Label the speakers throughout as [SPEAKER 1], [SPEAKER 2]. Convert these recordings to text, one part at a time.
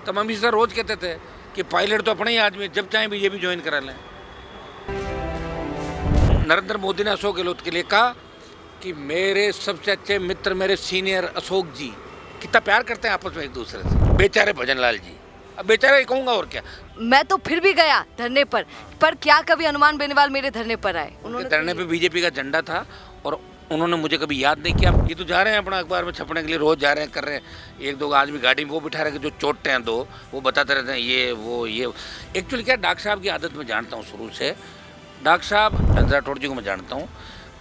[SPEAKER 1] तब हम इसका रोज़ कहते थे कि पायलट तो अपने ही आदमी, जब चाहे बीजेपी ज्वाइन करा लें। नरेंद्र मोदी ने अशोक गहलोत के लिए कहा कि मेरे सबसे अच्छे मित्र मेरे सीनियर अशोक जी कितना प्यार करते हैं आपस में एक दूसरे से। बेचारे भजन लाल जी, अब बेचारे कहूँगा और क्या।
[SPEAKER 2] मैं तो फिर भी गया धरने पर क्या कभी हनुमान बेनीवाल मेरे धरने पर आए?
[SPEAKER 1] उन्होंने धरने पे बीजेपी का झंडा था और उन्होंने मुझे कभी याद नहीं किया। ये तो जा रहे हैं अपना अखबार में छपने के लिए, रोज जा रहे हैं, कर रहे हैं। एक दो आदमी गाड़ी में वो बिठा रहे हैं जो चोटते हैं, दो वो बताते रहते हैं ये वो ये। एक्चुअली क्या, डॉक्टर साहब की आदत में जानता हूँ शुरू से। डॉक्टर साहब धनंजय राठौड़ जी को मैं जानता हूँ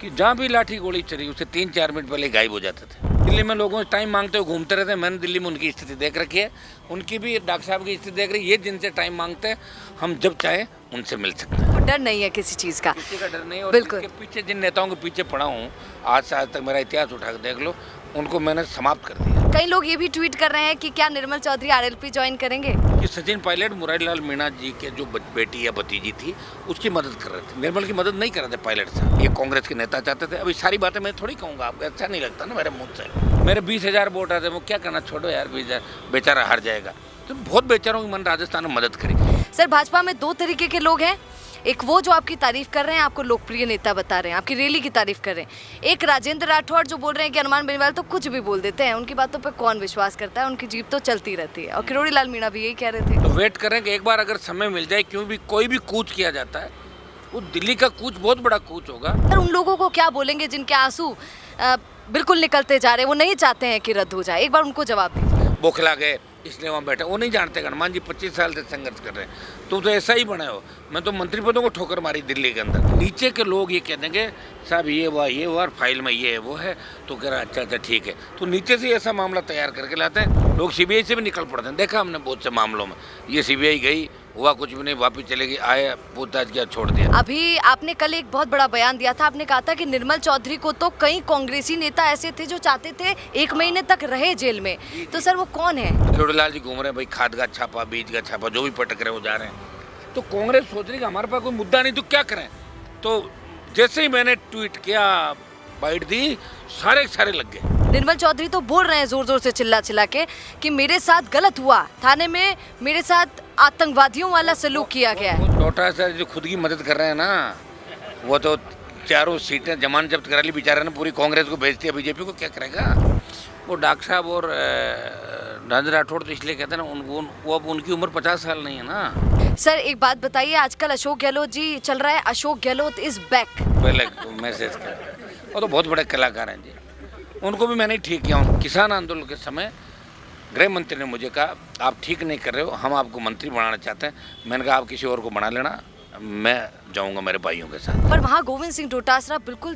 [SPEAKER 1] कि जहाँ भी लाठी गोली चली उससे 3-4 मिनट पहले गायब हो जाते थे। दिल्ली में लोगों से टाइम मांगते हुए घूमते रहते हैं। मैंने दिल्ली में उनकी स्थिति देख रखी है, उनकी भी डॉक्टर साहब की स्थिति देख रही है। ये जिनसे टाइम मांगते हैं हम जब चाहे उनसे मिल सकते हैं।
[SPEAKER 2] डर नहीं है किसी चीज़ का,
[SPEAKER 1] किसी का डर नहीं। और
[SPEAKER 2] बिल्कुल।
[SPEAKER 1] इसके पीछे जिन नेताओं के पीछे पड़ा हूँ आज से आज तक, मेरा इतिहास उठा कर देख लो, उनको मैंने समाप्त कर दिया।
[SPEAKER 2] कई लोग ये भी ट्वीट कर रहे हैं कि क्या निर्मल चौधरी आरएलपी ज्वाइन करेंगे?
[SPEAKER 1] कि सचिन पायलट मुरारीलाल मीणा जी के जो बेटी या भतीजी थी उसकी मदद कर रहे थे, निर्मल की मदद नहीं कर रहे थे पायलट साहब। ये कांग्रेस के नेता चाहते थे। अभी सारी बातें मैं थोड़ी कहूँगा, आपको अच्छा नहीं लगता ना मेरे मुँह से। मेरे 20,000 वोट आते, वो क्या करना, छोड़ो यार, 20,000 बेचारा हार जाएगा। तो बहुत बेचारों की मन राजस्थान में मदद करी।
[SPEAKER 2] सर, भाजपा में दो तरीके के लोग हैं। एक वो जो आपकी तारीफ कर रहे हैं, आपको लोकप्रिय नेता बता रहे हैं, आपकी रैली की तारीफ कर रहे हैं। एक राजेंद्र राठौड़ जो बोल रहे हैं कि हनुमान बेनीवाल तो कुछ भी बोल देते हैं, उनकी बातों पे कौन विश्वास करता है, उनकी जीप तो चलती रहती है। और किरोड़ी लाल मीणा भी यही कह रहे थे।
[SPEAKER 1] तो वेट करें कि एक बार अगर समय मिल जाए, क्यों भी कोई भी कूच किया जाता है, वो दिल्ली का कूच बहुत बड़ा कूच होगा।
[SPEAKER 2] सर, उन लोगों को क्या बोलेंगे जिनके आंसू बिल्कुल निकलते जा रहे हैं, वो नहीं चाहते हैं कि रद्द हो जाए? एक बार उनको जवाब दीजिए।
[SPEAKER 1] बौखला गए इसलिए वहाँ बैठे, वो नहीं जानते हनुमान जी 25 साल से संघर्ष कर रहे हैं। तुम तो ऐसा ही बने हो। मैं तो मंत्री पदों को ठोकर मारी दिल्ली के अंदर। नीचे के लोग ये कह देंगे साहब ये हुआ और फाइल में ये है वो है, तो कह रहा अच्छा ठीक है। तो नीचे से ऐसा मामला तैयार करके लाते हैं लोग। सीबीआई से भी निकल पड़ते हैं, देखा हमने बहुत से मामलों में। ये सीबीआई गई, हुआ कुछ भी नहीं, वापिस चलेगी, आए पूछताछ किया, छोड़ दिया।
[SPEAKER 2] अभी आपने कल एक बहुत बड़ा बयान दिया था, आपने कहा था कि निर्मल चौधरी को तो कई कांग्रेसी नेता ऐसे थे जो चाहते थे 1 महीने तक रहे जेल में। तो सर वो कौन है?
[SPEAKER 1] किरोड़ी लाल जी घूम रहे हैं भाई, खाद का छापा, बीज का छापा, जो भी पटक रहे वो जा रहे हैं। तो कांग्रेस सोच रही कि हमारे पास कोई मुद्दा नहीं तो क्या करें। तो जैसे ही मैंने ट्वीट किया, बाइट दी, सारे लग गए।
[SPEAKER 2] निर्मल चौधरी तो बोल रहे हैं जोर जोर से चिल्ला के कि मेरे साथ गलत हुआ, थाने में मेरे साथ आतंकवादियों वाला सलूक किया गया है।
[SPEAKER 1] डॉक्टर साहब जो खुद की मदद कर रहे हैं ना, वो तो 4 सीटें जमानत जब्त करा ली बेचारे ने, पूरी कांग्रेस को भेज दिया, बीजेपी को क्या करेगा। वो डॉक्टर साहब और धनंजय राठौड़ तो इसलिए कहते हैं ना, वो अब उनकी उम्र 50 साल नहीं है ना।
[SPEAKER 2] सर एक बात बताइए, आजकल अशोक गहलोत जी चल रहा है, अशोक गहलोत इज बैक।
[SPEAKER 1] पहले मैसेज कर, वो तो बहुत बड़े कलाकार हैं जी, उनको भी मैंने ठीक किया हूँ। किसान आंदोलन के समय गृह मंत्री ने मुझे कहा आप ठीक नहीं कर रहे हो, हम आपको मंत्री बनाना चाहते हैं। मैंने कहा आप किसी और को बना लेना, मैं जाऊंगा मेरे भाइयों के साथ।
[SPEAKER 2] पर वहाँ गोविंद सिंह डोटासरा बिल्कुल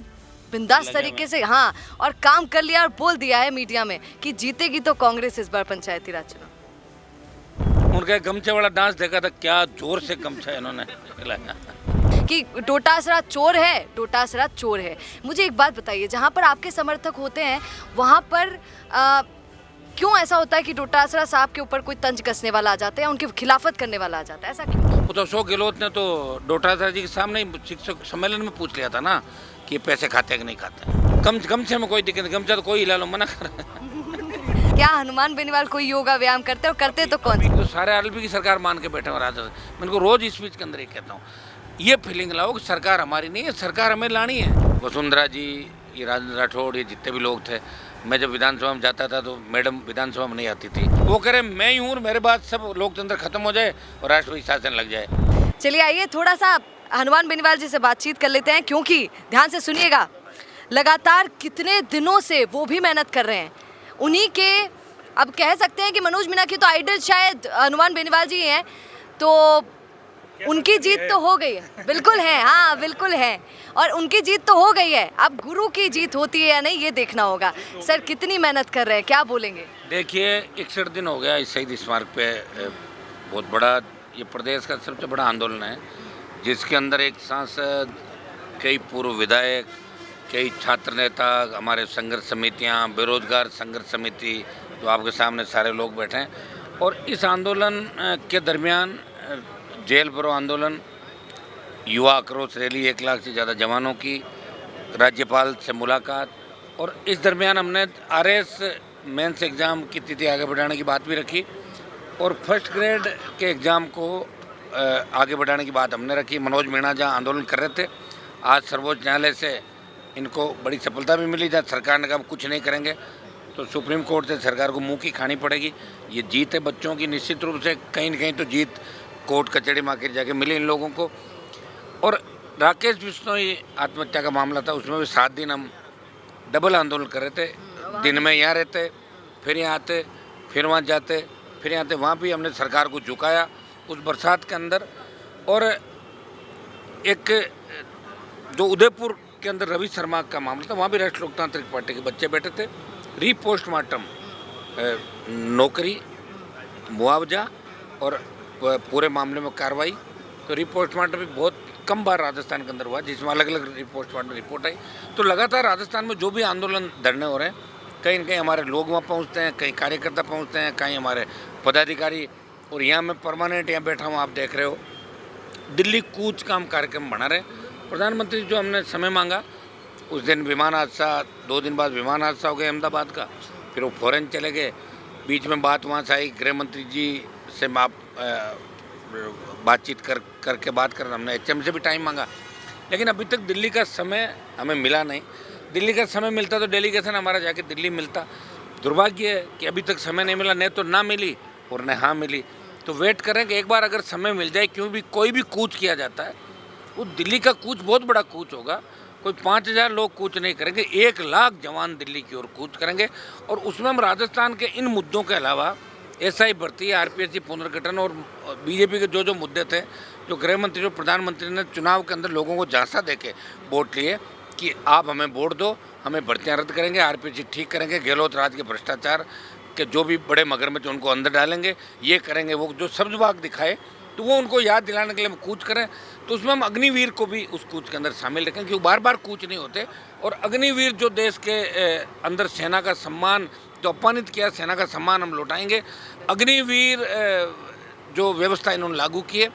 [SPEAKER 2] बिंदास तरीके से और काम कर लिया और बोल दिया है मीडिया में कि जीतेगी तो कांग्रेस इस बार पंचायती राज चुनाव।
[SPEAKER 1] उनका गमछे वाला डांस देखा था, क्या जोर से गमछा इन्होंने
[SPEAKER 2] कि डोटासरा चोर है, डोटासरा चोर है। मुझे एक बात बताइए, जहाँ पर आपके समर्थक होते हैं वहाँ पर क्यों ऐसा होता है कि डोटासरा साहब के ऊपर कोई तंज कसने वाला आ जाता है, उनकी खिलाफत करने वाला आ जाता है, ऐसा क्यों?
[SPEAKER 1] वो तो अशोक गहलोत ने तो डोटासरा जी के सामने शिक्षक सम्मेलन में पूछ लिया था ना कि पैसे खाते हैं कि नहीं खाते। गमछे में कोई दिक्कत नहीं, गमछा तो कोई हिला लो, मना कर।
[SPEAKER 2] क्या हनुमान बेनीवाल कोई योगा व्यायाम करते और करते तो कौन?
[SPEAKER 1] तो सारे आरएलपी की सरकार मान के बैठे हो राजा। मैं इनको रोज स्पीच के अंदर ही कहता हूँ, ये फीलिंग लाओ कि सरकार हमारी नहीं है, सरकार हमें लानी है। वसुंधरा जी, ये राजेंद्र राठौड़, ये जितने भी लोग थे, मैं जब विधानसभा में जाता था तो मैडम विधानसभा में नहीं आती थी, वो कह रहे मैं ही हूँ और मेरे बाद सब लोकतंत्र खत्म हो जाए और राष्ट्रपति शासन लग जाए।
[SPEAKER 2] चलिए आइए थोड़ा सा हनुमान बेनीवाल जी से बातचीत कर लेते हैं, क्योंकि ध्यान से सुनिएगा, लगातार कितने दिनों से वो भी मेहनत कर रहे हैं। उन्हीं के, अब कह सकते हैं कि मनोज मीना की तो आइडल शायद हनुमान बेनीवाल जी हैं, तो उनकी जीत तो हो गई है। बिल्कुल है, हाँ बिल्कुल है, और उनकी जीत तो हो गई है। अब गुरु की जीत होती है या नहीं ये देखना होगा। सर कितनी मेहनत कर रहे हैं, क्या बोलेंगे?
[SPEAKER 1] देखिए 61 दिन हो गया इस शहीद स्मारक पे, बहुत बड़ा, ये प्रदेश का सबसे बड़ा आंदोलन है, जिसके अंदर एक सांसद, कई पूर्व विधायक, कई छात्र नेता, हमारे संघर्ष समितियाँ, बेरोजगार संघर्ष समिति, जो आपके सामने सारे लोग बैठे हैं। और इस आंदोलन के दरमियान जेल भरो आंदोलन, युवा आक्रोश रैली, 1 लाख से ज़्यादा जवानों की, राज्यपाल से मुलाकात, और इस दरमियान हमने आरएस मेंस एग्ज़ाम की तिथि आगे बढ़ाने की बात भी रखी। और फर्स्ट ग्रेड के एग्ज़ाम को आगे बढ़ाने की बात हमने रखी। मनोज मीणा जहाँ आंदोलन कर रहे थे, आज सर्वोच्च न्यायालय से इनको बड़ी सफलता भी मिली। जहाँ सरकार ने कहा कुछ नहीं करेंगे, तो सुप्रीम कोर्ट से सरकार को मुंह की खानी पड़ेगी। ये जीत है बच्चों की, निश्चित रूप से कहीं न कहीं तो जीत कोर्ट कचहरी में आकर जाके मिली इन लोगों को। और राकेश बिश्नोई आत्महत्या का मामला था, उसमें भी 7 दिन हम डबल आंदोलन कर रहे थे। दिन में यहाँ रहते, फिर यहाँ आते, फिर वहाँ जाते, फिर यहाँ आते। वहाँ भी हमने सरकार को झुकाया उस बरसात के अंदर। और एक जो उदयपुर के अंदर रवि शर्मा का मामला था, वहाँ भी राष्ट्रीय लोकतांत्रिक पार्टी के बच्चे बैठे थे। रीपोस्टमार्टम नौकरी, मुआवजा और पूरे मामले में कार्रवाई, तो रीपोस्टमार्टम भी बहुत कम बार राजस्थान के अंदर हुआ जिसमें अलग अलग रीपोस्टमार्टम रिपोर्ट आई। तो लगातार राजस्थान में जो भी आंदोलन धरने हो रहे हैं, कहीं न कहीं हमारे लोग वहाँ पहुँचते हैं, कहीं कार्यकर्ता पहुँचते हैं, कहीं हमारे पदाधिकारी। और यहाँ मैं परमानेंट यहाँ बैठा हूँ, आप देख रहे हो, दिल्ली कूच का हम कार्यक्रम बना रहे हैं। प्रधानमंत्री जो हमने समय मांगा, उस दिन विमान हादसा, 2 दिन बाद विमान हादसा हो गया अहमदाबाद का, फिर वो फौरन चले गए। बीच में बात वहाँ से आई, गृह मंत्री जी से बातचीत करके बात कर, हमने HM से भी टाइम मांगा, लेकिन अभी तक दिल्ली का समय हमें मिला नहीं। दिल्ली का समय मिलता तो डेलीगेशन हमारा जाके दिल्ली मिलता। दुर्भाग्य है कि अभी तक समय नहीं मिला, नहीं तो ना मिली और न हाँ मिली। तो वेट करें कि एक बार अगर समय मिल जाए, क्यों भी कोई भी कूच किया जाता है, वो दिल्ली का कूच बहुत बड़ा कूच होगा। कोई 5000 लोग कूच नहीं करेंगे, 1 लाख जवान दिल्ली की ओर कूच करेंगे। और उसमें हम राजस्थान के इन मुद्दों के अलावा SI भर्ती, RPSC पुनर्गठन और बीजेपी के जो मुद्दे थे, जो गृह मंत्री और प्रधानमंत्री ने चुनाव के अंदर लोगों को झांसा देके वोट लिए कि आप हमें वोट दो, हमें भर्तियाँ रद्द करेंगे, RPSC ठीक करेंगे, गहलोत राज के भ्रष्टाचार के जो भी बड़े मगरमच्छ उनको अंदर डालेंगे, ये करेंगे, वो जो सब्ज बाग दिखाए, तो वो उनको याद दिलाने के लिए हम कूच करें। तो उसमें हम अग्निवीर को भी उस कूच के अंदर शामिल रखें, क्योंकि बार बार कूच नहीं होते। और अग्निवीर जो देश के अंदर सेना का सम्मान जो अपमानित किया, सेना का सम्मान हम लौटाएंगे। अग्निवीर जो व्यवस्था इन्होंने लागू की है,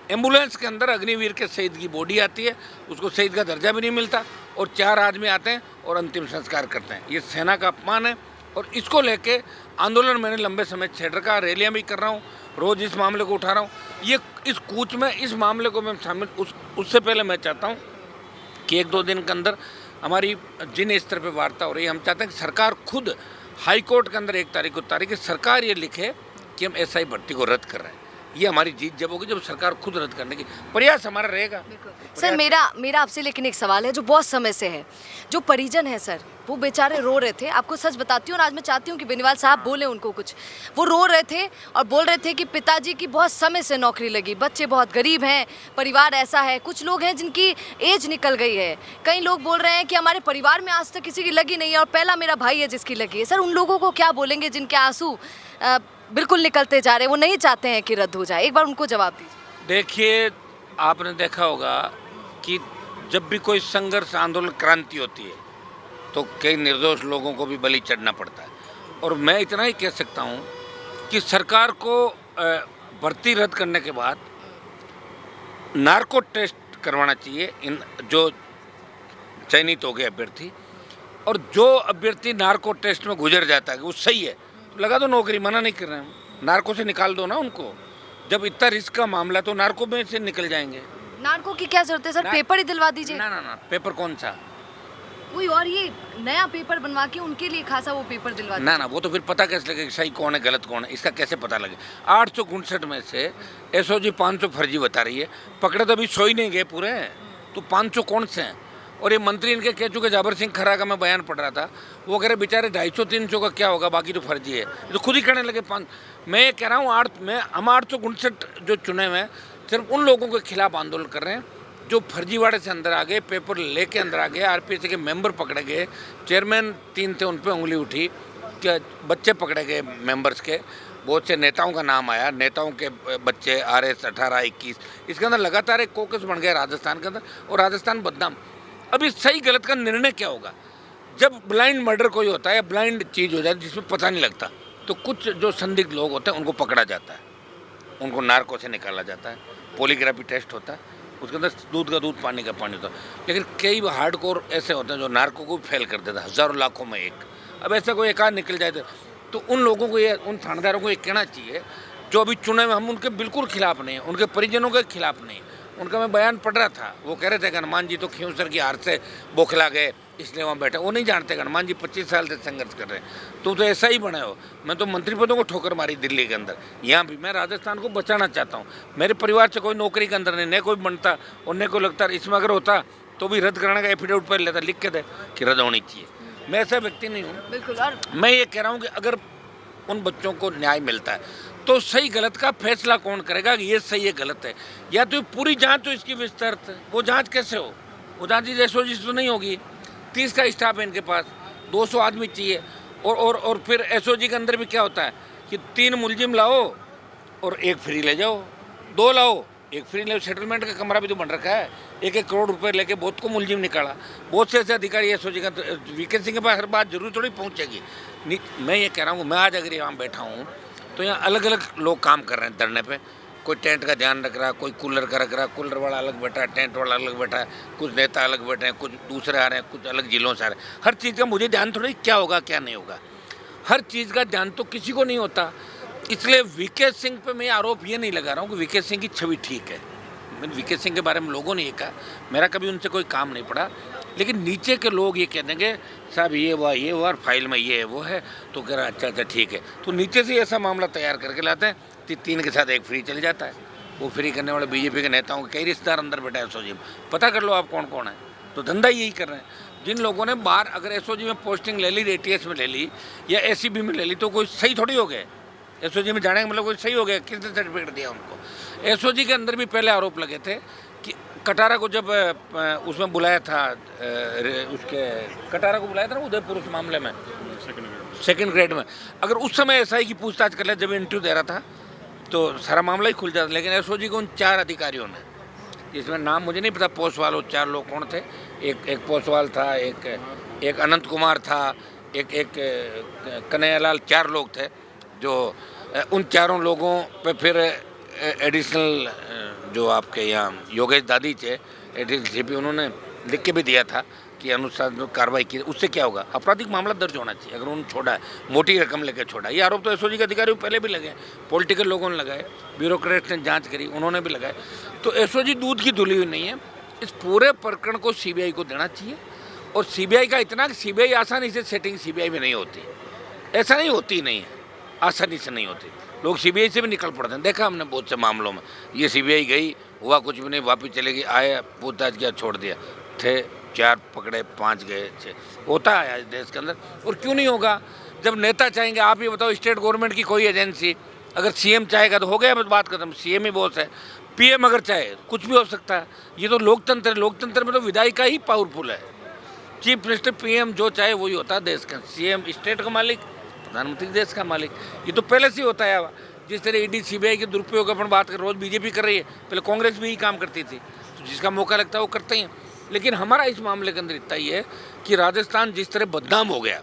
[SPEAKER 1] एम्बुलेंस के अंदर अग्निवीर के शहीद की बॉडी आती है, उसको शहीद का दर्जा भी नहीं मिलता, और 4 आदमी आते हैं और अंतिम संस्कार करते हैं। ये सेना का अपमान है। और इसको लेके आंदोलन मैंने लंबे समय छेड़ रखा, रैलियाँ भी कर रहा हूँ, रोज़ इस मामले को उठा रहा हूँ। ये इस कूच में इस मामले को मैं शामिल, उससे पहले मैं चाहता हूँ कि 1-2 दिन के अंदर हमारी जिन स्तर पे वार्ता हो रही है, हम चाहते हैं कि सरकार खुद हाई कोर्ट के अंदर 1 तारीख को कि सरकार ये लिखे कि हम SI भर्ती को रद्द कर रहे हैं। ये हमारी जीत जब होगी, जब सरकार खुद रद्द करने की प्रयास हमारा रहेगा।
[SPEAKER 2] सर मेरा आपसे लेकिन एक सवाल है जो बहुत समय से है। जो परिजन है सर, वो बेचारे रो रहे थे, आपको सच बताती हूँ, और आज मैं चाहती हूँ कि बेनीवाल साहब बोले उनको कुछ। वो रो रहे थे और बोल रहे थे कि पिताजी की बहुत समय से नौकरी लगी, बच्चे बहुत गरीब हैं, परिवार ऐसा है। कुछ लोग हैं जिनकी एज निकल गई है, कई लोग बोल रहे हैं कि हमारे परिवार में आज तक किसी की लगी नहीं है और पहला मेरा भाई है जिसकी लगी है। सर उन लोगों को क्या बोलेंगे जिनके आंसू बिल्कुल निकलते जा रहे हैं, वो नहीं चाहते हैं कि रद्द हो जाए? एक बार उनको जवाब दीजिए।
[SPEAKER 1] देखिए, आपने देखा होगा कि जब भी कोई संघर्ष, आंदोलन, क्रांति होती है तो कई निर्दोष लोगों को भी बलि चढ़ना पड़ता है। और मैं इतना ही कह सकता हूँ कि सरकार को भर्ती रद्द करने के बाद नार्को टेस्ट करवाना चाहिए इन जो चयनित हो गए अभ्यर्थी। और जो अभ्यर्थी नार्को टेस्ट में गुजर जाता है कि वो सही है, तो लगा दो नौकरी, मना नहीं कर रहे हैं, नार्को से निकाल दो ना उनको। जब इतना रिस्क का मामला तो नार्को में से निकल जाएंगे।
[SPEAKER 2] नार्को की क्या जरूरत है सर? पेपर ही दिलवा दीजिए।
[SPEAKER 1] ना, पेपर कौन सा?
[SPEAKER 2] कोई और ये नया पेपर बनवा के उनके लिए खासा वो पेपर दिलवा दीजिए।
[SPEAKER 1] ना, वो तो फिर पता कैसे लगे सही कौन है गलत कौन है, इसका कैसे पता लगे? 859 में से SOG 500 फर्जी बता रही है, पकड़े तो अभी 100 ही नहीं गए पूरे, तो 500 कौन से हैं? और ये मंत्री इनके कह चुके, जाबर सिंह खरा का मैं बयान पढ़ रहा था, वो कह रहे बेचारे 250-300 का क्या होगा, बाकी तो फर्जी है। तो खुद ही कहने लगे 5। मैं ये कह रहा हूँ हम 859 जो चुने हुए हैं सिर्फ उन लोगों के खिलाफ आंदोलन कर रहे हैं जो फर्जीवाड़े से अंदर आ गए, पेपर लेके अंदर आ गए, RPSC के मेंबर पकड़े गए, चेयरमैन 3 थे उन पर उंगली उठी, क्या बच्चे पकड़े गए मेंबर्स के, बहुत से नेताओं का नाम आया, नेताओं के बच्चे RS 18-21, इसके अंदर लगातार एक कोकस बन गया राजस्थान के अंदर, और राजस्थान बदनाम। अभी सही गलत का निर्णय क्या होगा? जब ब्लाइंड मर्डर कोई होता है या ब्लाइंड चीज़ हो जाती है जिसमें पता नहीं लगता, तो कुछ जो संदिग्ध लोग होते हैं उनको पकड़ा जाता है, उनको नार्को से निकाला जाता है, पॉलीग्राफी टेस्ट होता है, उसके अंदर दूध का दूध पानी का पानी होता है। लेकिन कई हार्डकोर ऐसे होते हैं जो नार्को को फेल कर देता है, हज़ारों लाखों में एक। अब ऐसा कोई एक आध निकल जाए तो उन लोगों को ये, उन थानेदारों को ये कहना चाहिए जो अभी चुने में हम उनके बिल्कुल खिलाफ नहीं हैं, उनके परिजनों के खिलाफ नहीं। उनका मैं बयान पढ़ रहा था, वो कह रहे थे कि हनुमान जी तो खियोसर की हार से बौखला गए इसलिए वहाँ बैठे। वो नहीं जानते हनुमान जी 25 साल से संघर्ष कर रहे हैं। तो ऐसा ही बने हो। मैं तो मंत्री पदों को ठोकर मारी दिल्ली के अंदर, यहाँ भी। मैं राजस्थान को बचाना चाहता हूँ। मेरे परिवार से कोई नौकरी के अंदर नहीं, न कोई बनता और न कोई लगता। इसमें अगर होता तो भी रद्द कराने का एफिडेविट पर लेता, लिख के दे कि रद्द होनी चाहिए। मैं ऐसा व्यक्ति नहीं हूँ।
[SPEAKER 2] बिल्कुल। और
[SPEAKER 1] मैं ये कह रहा हूँ कि अगर उन बच्चों को न्याय मिलता है तो सही गलत का फैसला कौन करेगा कि ये सही है गलत है, या तो पूरी जांच हो इसकी विस्तृत। वो जांच कैसे हो? वो जांच एसओजी तो नहीं होगी। 30 का स्टाफ है इनके पास, 200 आदमी चाहिए। और फिर एसओजी के अंदर भी क्या होता है कि 3 मुलजिम लाओ और 1 फ्री ले जाओ, 2 लाओ 1 फ्री ले। सेटलमेंट का कमरा भी तो बन रखा है। 1-1 करोड़ रुपए लेके बहुत को मुलजिम निकाला। बहुत से ऐसे अधिकारी एसओजी का। वीके सिंह के पास हर बात जरूर थोड़ी पहुँचेगी। मैं ये कह रहा हूँ, मैं आज अगर यहाँ बैठा हूँ तो यहाँ अलग अलग लोग काम कर रहे हैं धरने पे। कोई टेंट का ध्यान रख रहा है, कोई कूलर का रख रहा है, कूलर वाला अलग बैठा है, टेंट वाला अलग बैठा है, कुछ नेता अलग बैठे हैं, कुछ दूसरे आ रहे हैं, कुछ अलग जिलों से आ रहे हैं। हर चीज़ का मुझे ध्यान थोड़ी क्या होगा क्या नहीं होगा। हर चीज़ का ध्यान तो किसी को नहीं होता। इसलिए वीके सिंह पे मैं आरोप ये नहीं लगा रहा हूँ कि वीके सिंह की छवि ठीक है। मैंने वीके सिंह के बारे में लोगों ने ये कहा, मेरा कभी उनसे कोई काम नहीं पड़ा। लेकिन नीचे के लोग ये कह देंगे साहब ये हुआ और फाइल में ये है वो है, तो कह रहा अच्छा ठीक है। तो नीचे से ऐसा मामला तैयार करके लाते हैं कि 3 के साथ 1 फ्री चल जाता है। वो फ्री करने वाले बीजेपी के नेताओं के कई रिश्तेदार अंदर बैठे हैं एसओजी में। पता कर लो आप कौन कौन है। तो धंधा यही कर रहे हैं। जिन लोगों ने बाहर अगर एसओजी में पोस्टिंग ले ली, एटीएस में ले ली या एसीबी में ले ली, तो कोई सही थोड़ी हो गए। एसओजी में जाने का मतलब कोई सही हो गया? किसने सर्टिफिकेट दिया उनको? एसओजी के अंदर भी पहले आरोप लगे थे कि कटारा को जब उसमें बुलाया था, उसके कटारा को बुलाया था ना उदयपुर उस मामले में, सेकंड ग्रेड में। अगर उस समय एसआई की पूछताछ कर ले जब इंटरव्यू दे रहा था तो सारा मामला ही खुल जाता। लेकिन एसओजी को उन 4 अधिकारियों ने, जिसमें नाम मुझे नहीं पता, पोस्टवाल, वो 4 लोग कौन थे? एक पोस्टवाल था, एक अनंत कुमार था, एक कन्हैयालाल, 4 लोग थे जो उन 4 लोगों पे फिर एडिशनल जो आपके यहाँ योगेश दादी थे एडिशनल सीपी, उन्होंने लिख के भी दिया था कि अनुशासन कार्रवाई की। उससे क्या होगा? आपराधिक मामला दर्ज होना चाहिए अगर उन्होंने छोड़ा है, मोटी रकम लेकर छोड़ा। ये आरोप तो एसओजी के अधिकारियों पहले भी लगे, पॉलिटिकल लोगों ने लगाए, ब्यूरोक्रेट्स ने जांच करी, उन्होंने भी लगाए। तो एसओजी दूध की धुली हुई नहीं है। इस पूरे प्रकरण को सीबीआई को देना चाहिए। और सीबीआई का इतना कि सीबीआई आसानी से सेटिंग सीबीआई में नहीं होती, ऐसा नहीं होती, नहीं है, आसानी से नहीं होती। लोग सीबीआई से भी निकल पड़ते हैं। देखा हमने बहुत से मामलों में, ये सीबीआई गई, हुआ कुछ भी नहीं, वापस चलेगी, आए पूछताछ किया, छोड़ दिया। थे 4 पकड़े, 5 गए, 6 होता है आज देश के अंदर। और क्यों नहीं होगा? जब नेता चाहेंगे, आप ही बताओ, स्टेट गवर्नमेंट की कोई एजेंसी अगर सीएम चाहेगा तो हो गया, बस बात खत्म। सीएम ही बॉस है। पीएम अगर चाहे कुछ भी हो सकता है। ये तो लोकतंत्र है। लोकतंत्र में तो विधायिका ही पावरफुल है। चीफ मिनिस्टर पीएम जो चाहे वही होता है देश का। सीएम स्टेट का मालिक, प्रधानमंत्री देश का मालिक। ये तो पहले से ही होता है। जिस तरह ईडी सीबीआई के दुरुपयोग अपन बात कर, रोज बीजेपी कर रही है, पहले कांग्रेस भी यही काम करती थी। तो जिसका मौका लगता है वो करते हैं। लेकिन हमारा इस मामले के अंदर इतना ही है कि राजस्थान जिस तरह बदनाम हो गया,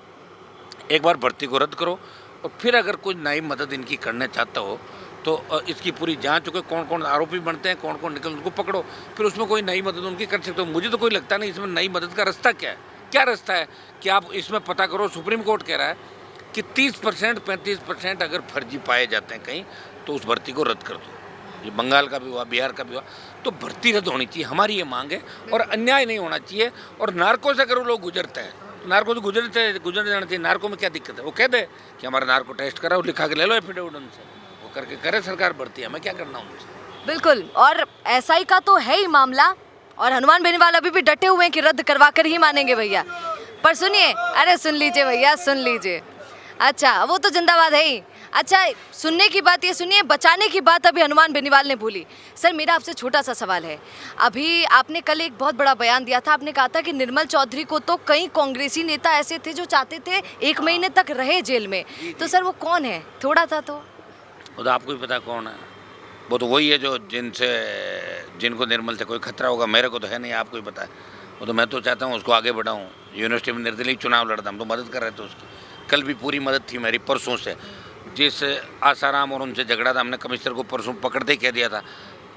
[SPEAKER 1] एक बार भर्ती को रद्द करो और फिर अगर कोई नई मदद इनकी करना चाहता हो तो इसकी पूरी जांच हो, कौन कौन आरोपी बनते हैं, कौन कौन निकल, उनको पकड़ो, फिर उसमें कोई नई मदद उनकी कर सकते हो। मुझे तो कोई लगता नहीं इसमें नई मदद का रास्ता क्या है। क्या रास्ता है कि आप इसमें पता करो। सुप्रीम कोर्ट कह रहा है कि 30% 35% अगर फर्जी पाए जाते हैं कहीं तो उस भर्ती को रद्द कर दो। ये बंगाल का भी हुआ, बिहार का भी हुआ, तो भर्ती रद्द होनी चाहिए। हमारी ये मांग है। और अन्याय नहीं होना चाहिए। और नार्को से अगर वो लोग गुजरते हैं तो नार्को से गुजर जाना चाहिए। नार्को में क्या दिक्कत है? वो कह दे कि हमारा नार्को टेस्ट कराओ, लिखा के ले लो एफिडेविट उनसे, वो करके करे सरकार भर्ती। हमें क्या करना उनसे?
[SPEAKER 2] बिल्कुल। और एसआई का तो है ही मामला, और हनुमान बेनीवाल अभी भी डटे हुए हैं कि रद्द करवा कर ही मानेंगे भैया। पर सुनिए, अरे सुन लीजिए भैया, सुन लीजिए। अच्छा, वो तो जिंदाबाद है ही। अच्छा, सुनने की बात ये सुनिए, बचाने की बात अभी हनुमान बेनीवाल ने भूली। सर, मेरा आपसे छोटा सा सवाल है। अभी आपने कल एक बहुत बड़ा बयान दिया था। आपने कहा था कि निर्मल चौधरी को तो कई कांग्रेसी नेता ऐसे थे जो चाहते थे 1 महीने तक रहे जेल में। तो सर वो कौन है? थोड़ा था तो
[SPEAKER 1] वो तो आपको ही पता कौन है। वो तो वही है जो जिनको निर्मल से कोई खतरा होगा। मेरे को तो है नहीं, आपको ही पता है। वो तो मैं तो चाहता हूँ उसको आगे बढ़ाऊँ। यूनिवर्सिटी में निर्दलीय चुनाव लड़ता, हम तो मदद कर रहे थे उसकी। कल भी पूरी मदद थी मेरी, परसों से। जिस आसाराम और उनसे झगड़ा था, हमने कमिश्नर को परसों पकड़ते ही कह दिया था,